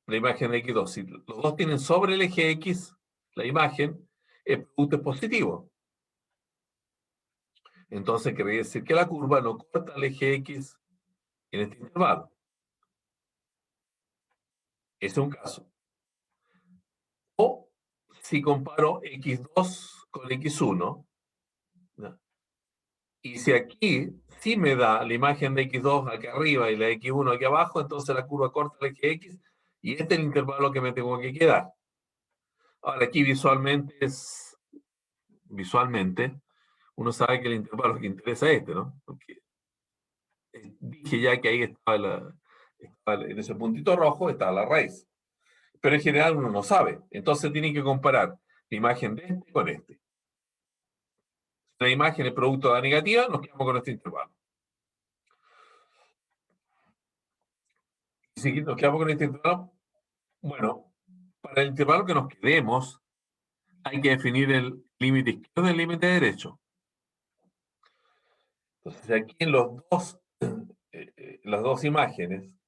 la imagen de x2. Si los dos tienen sobre el eje X, la imagen, el producto es positivo. Entonces querría decir que la curva no corta el eje X en este intervalo. Ese es un caso. O si comparo x2 con x1, ¿no? Y si aquí sí me da la imagen de x2 aquí arriba y la de x1 aquí abajo, entonces la curva corta el eje X y este es el intervalo que me tengo que quedar. Ahora aquí visualmente, uno sabe que el intervalo que interesa es este, ¿no? Porque dije ya que ahí estaba en ese puntito rojo estaba la raíz. Pero en general uno no sabe. Entonces tienen que comparar la imagen de este con este. Si la imagen es producto de la negativa, nos quedamos con este intervalo. Y si nos quedamos con este intervalo, bueno, para el intervalo que nos quedemos, hay que definir el límite izquierdo y el límite derecho. Entonces aquí en las dos imágenes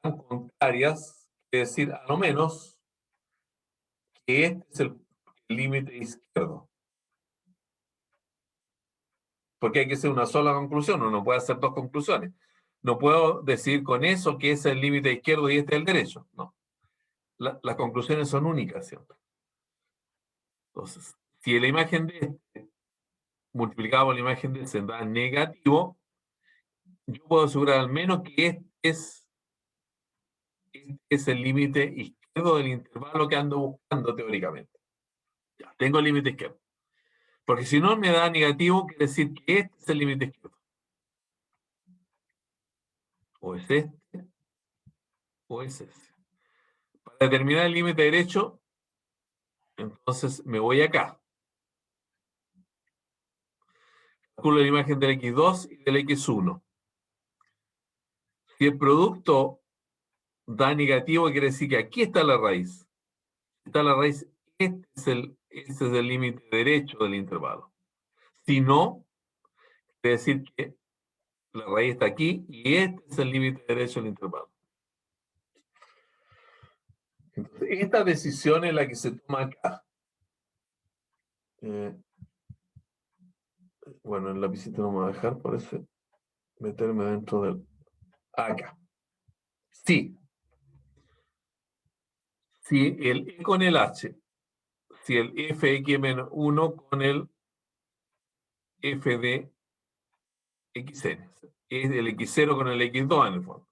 dan contrarias, es decir, a lo menos que este es el límite izquierdo. Porque hay que hacer una sola conclusión, uno no puede hacer dos conclusiones. No puedo decir con eso que ese es el límite izquierdo y este es el derecho. No. Las conclusiones son únicas siempre. Entonces, si la imagen de este multiplicado por la imagen de este da negativo, yo puedo asegurar al menos que este es el límite izquierdo del intervalo que ando buscando teóricamente. Ya, tengo el límite izquierdo. Porque si no me da negativo, quiere decir que este es el límite izquierdo. O es este, o es este. Para determinar el límite derecho, entonces me voy acá. Calculo la imagen del x2 y del x1. Si el producto da negativo, quiere decir que aquí está la raíz. Está la raíz, este es el límite derecho del intervalo. Si no, quiere decir que la raíz está aquí y este es el límite derecho del intervalo. Entonces, esta decisión es la que se toma acá. Bueno, el lapicito no me va a dejar, parece meterme dentro del... Acá. Sí. Si el E con el H, si el fx-1 con el f de xn, es el x0 con el x2 en el fondo.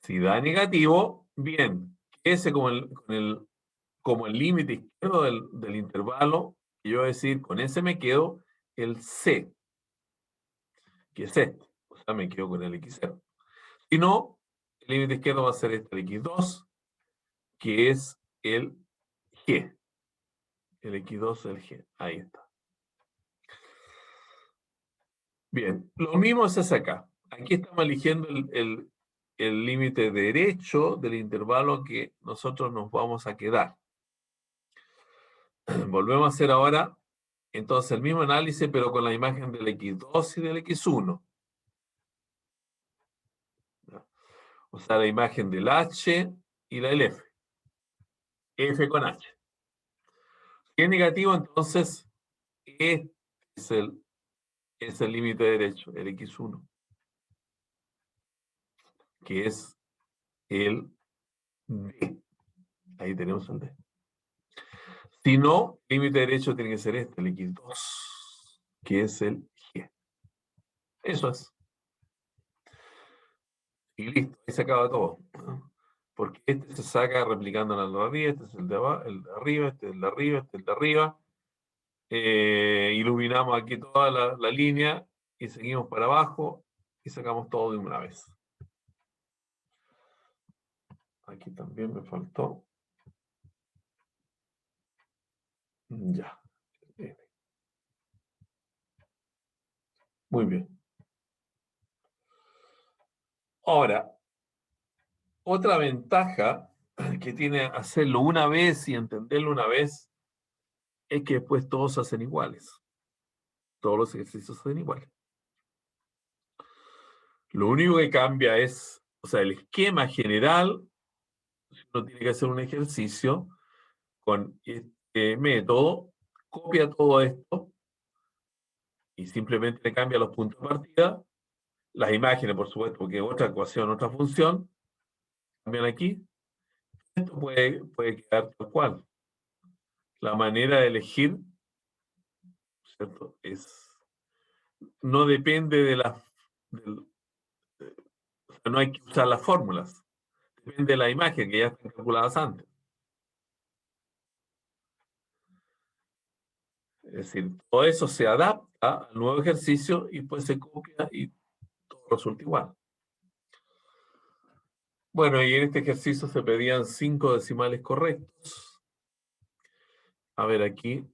Si da negativo, bien, ese como el límite izquierdo del intervalo, y yo voy a decir, con ese me quedo el C, que es este. O sea, me quedo con el x0. Si no, el límite izquierdo va a ser este, el x2, que es el G. El x2 es el G. Ahí está. Bien, lo mismo se hace acá. Aquí estamos eligiendo el límite derecho del intervalo que nosotros nos vamos a quedar. Volvemos a hacer ahora, entonces, el mismo análisis, pero con la imagen del x2 y del x1. O sea, la imagen del h y la del f. F con h. Si es negativo, entonces, este es el límite derecho, el x1, que es el d. Ahí tenemos el d. Si no, límite derecho tiene que ser este, el x2, que es el g. Eso es. Y listo, ahí se acaba todo. Porque este se saca replicando la de arriba, este es el de abajo, el de arriba, este es el de arriba, este es el de arriba. Iluminamos aquí toda la línea y seguimos para abajo y sacamos todo de una vez. Aquí también me faltó. Ya. Muy bien. Ahora, Otra ventaja que tiene hacerlo una vez y entenderlo una vez es que después todos se hacen iguales. Todos los ejercicios se hacen iguales. Lo único que cambia es, o sea, el esquema general, si uno tiene que hacer un ejercicio con este método, copia todo esto y simplemente le cambia los puntos de partida, las imágenes, por supuesto, porque otra ecuación, otra función, cambian aquí. Esto puede quedar tal cual. La manera de elegir, ¿cierto? No depende de o sea, no hay que usar las fórmulas. Depende de la imagen que ya están calculadas antes. Es decir, todo eso se adapta al nuevo ejercicio y pues se copia y todo resulta igual. Bueno, y en este ejercicio se pedían 5 decimales correctos. A ver aquí,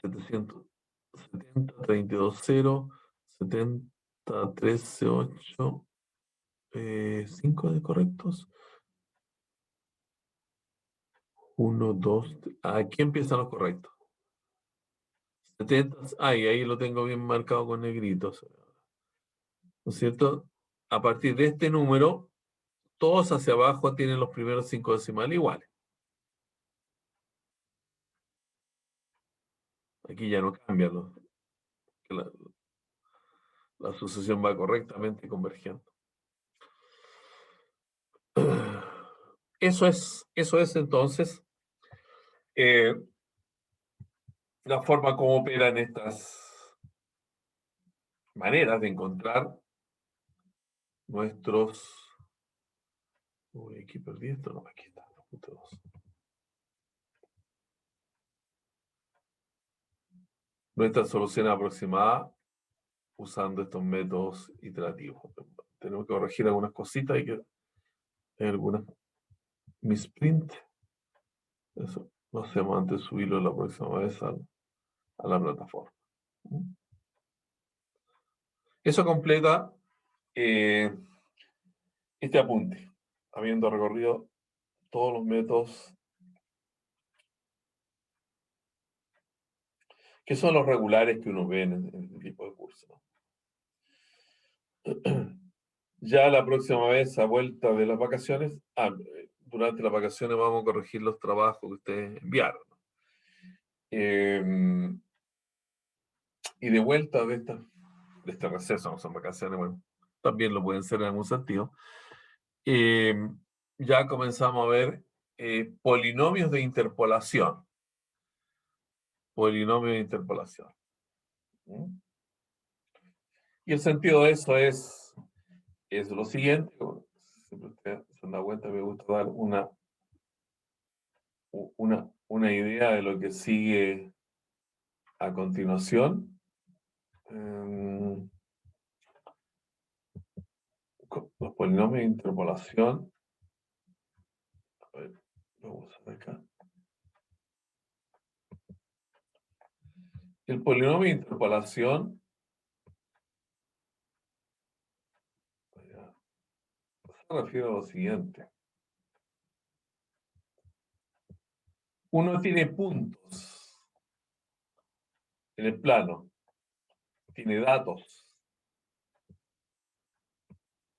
770, 32,0, 70, 13,8, 5 de correctos. 1, 2, aquí empiezan los correctos. 70, ahí lo tengo bien marcado con negritos. ¿No es cierto? A partir de este número, todos hacia abajo tienen los primeros 5 decimales iguales. Aquí ya no cambia, la sucesión va correctamente convergiendo. Eso es entonces la forma como operan estas maneras de encontrar nuestros... Uy, aquí perdí esto, no, aquí está, 2.2. Nuestra solución aproximada usando estos métodos iterativos. Tenemos que corregir algunas cositas, hay algunas misprint. Eso lo hacemos antes de subirlo la próxima vez a la plataforma. Eso completa este apunte, habiendo recorrido todos los métodos que son los regulares que uno ve en este tipo de cursos. Ya la próxima vez, a vuelta de las vacaciones, durante las vacaciones vamos a corregir los trabajos que ustedes enviaron. Y de vuelta de este receso, no son vacaciones, bueno, también lo pueden ser en algún sentido, ya comenzamos a ver polinomios de interpolación. Polinomios de interpolación. Y el sentido de eso es lo siguiente. Siempre ustedes se dan cuenta, me gusta dar una idea de lo que sigue a continuación. Los polinomios de interpolación. A ver, vamos a ver acá. El polinomio de interpolación se refiere a lo siguiente. Uno tiene puntos en el plano, tiene datos.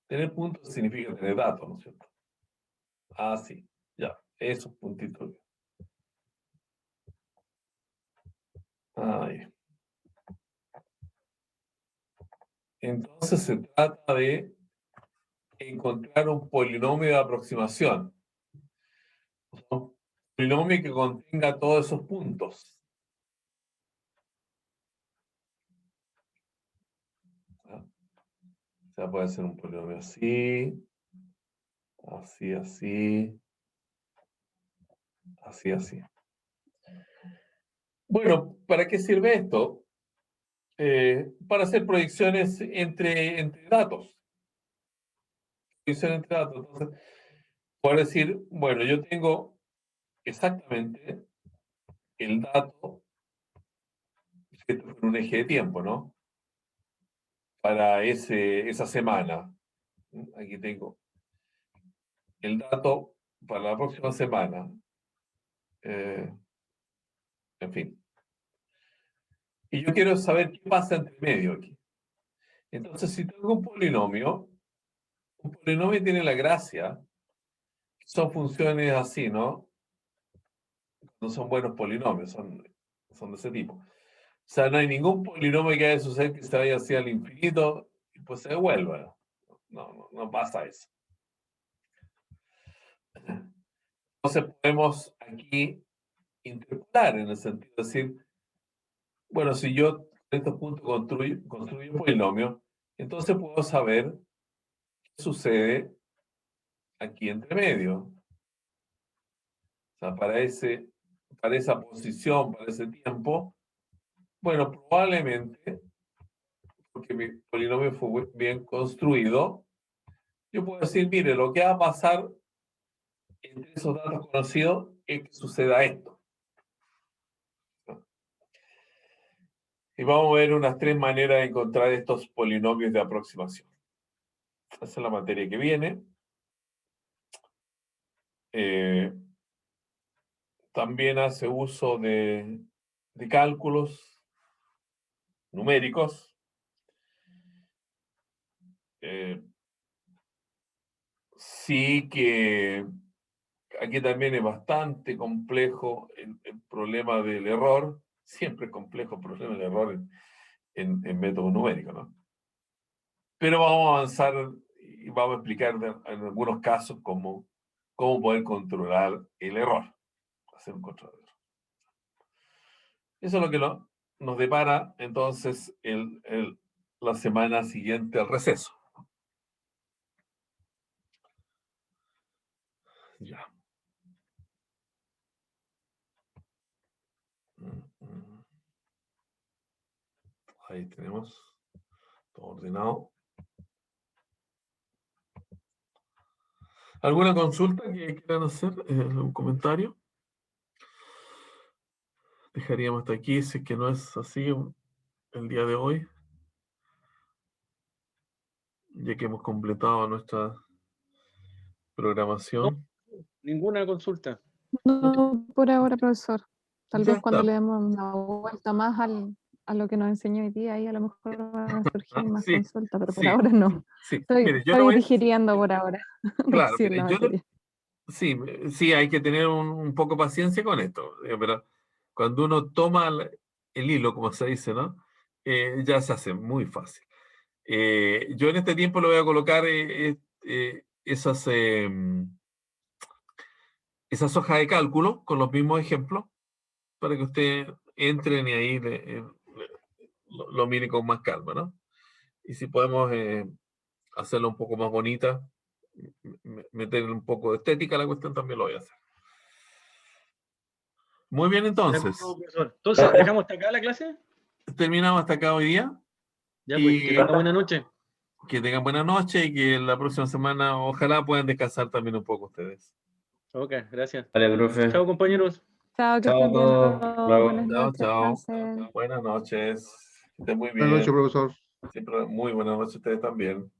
Tener puntos significa tener datos, ¿no es cierto? Ah, sí, ya, esos puntitos. Ahí. Entonces se trata de encontrar un polinomio de aproximación. Un polinomio que contenga todos esos puntos. ¿Ah? O sea, puede ser un polinomio así, así, así, así, así. Bueno, ¿para qué sirve esto? Para hacer proyecciones entre datos. Proyección entre datos. Entonces, puedo decir, bueno, yo tengo exactamente el dato, esto en un eje de tiempo, ¿no? Para esa semana. Aquí tengo el dato para la próxima semana. En fin. Y yo quiero saber qué pasa entre medio aquí. Entonces, si tengo un polinomio tiene la gracia, que son funciones así, ¿no? No son buenos polinomios, son de ese tipo. O sea, no hay ningún polinomio que haya suceder que se vaya hacia el infinito y pues se devuelva. No pasa eso. Entonces podemos aquí interpolar en el sentido de decir, bueno, si yo en estos puntos construyo un polinomio, entonces puedo saber qué sucede aquí entre medio. O sea, para esa posición, para ese tiempo, bueno, probablemente, porque mi polinomio fue bien construido, yo puedo decir, mire, lo que va a pasar entre esos datos conocidos es que suceda esto. Y vamos a ver unas 3 maneras de encontrar estos polinomios de aproximación. Esa es la materia que viene. También hace uso de cálculos numéricos. Sí que aquí también es bastante complejo el problema del error. Siempre es complejo el problema del error en método numérico, ¿no? Pero vamos a avanzar y vamos a explicar en algunos casos cómo poder controlar el error. Hacer un control de error. Eso es lo que nos depara entonces la semana siguiente al receso. Ya. Ahí tenemos todo ordenado. ¿Alguna consulta que quieran hacer? ¿Un comentario? Dejaríamos hasta aquí, si es que no es así el día de hoy, ya que hemos completado nuestra programación. Ninguna consulta. No por ahora, profesor. Tal Ya vez cuando está. le demos una vuelta más a lo que nos enseñó hoy día, ahí a lo mejor van a surgir más Sí, consultas, pero por sí, ahora no. sí. Estoy, Mire, yo estoy le voy, digiriendo por ahora. claro, Sí, mire, la yo le, materia. sí, hay que tener un poco de paciencia con esto, pero cuando uno toma el hilo, como se dice, ¿no? Ya se hace muy fácil. Yo en este tiempo le voy a colocar esas hojas de cálculo con los mismos ejemplos para que usted entren y ahí lo mire con más calma, ¿no? Y si podemos hacerlo un poco más bonita, meterle un poco de estética a la cuestión, también lo voy a hacer. Muy bien, De entonces. acuerdo, profesor. Entonces, ¿dejamos hasta acá la clase? Terminamos hasta acá hoy día. Ya, pues, que tenga buena noche. Que tengan buena noche y que la próxima semana ojalá puedan descansar también un poco ustedes. Ok, gracias. Vale, profe. Chao, compañeros. Chao, que Chao a estén bien todos. todos. Bravo. Buenas Chao, noches, chao. descansen. Buenas noches. Que estén muy bien. Buenas noches, profesor. Siempre muy buenas noches a ustedes también.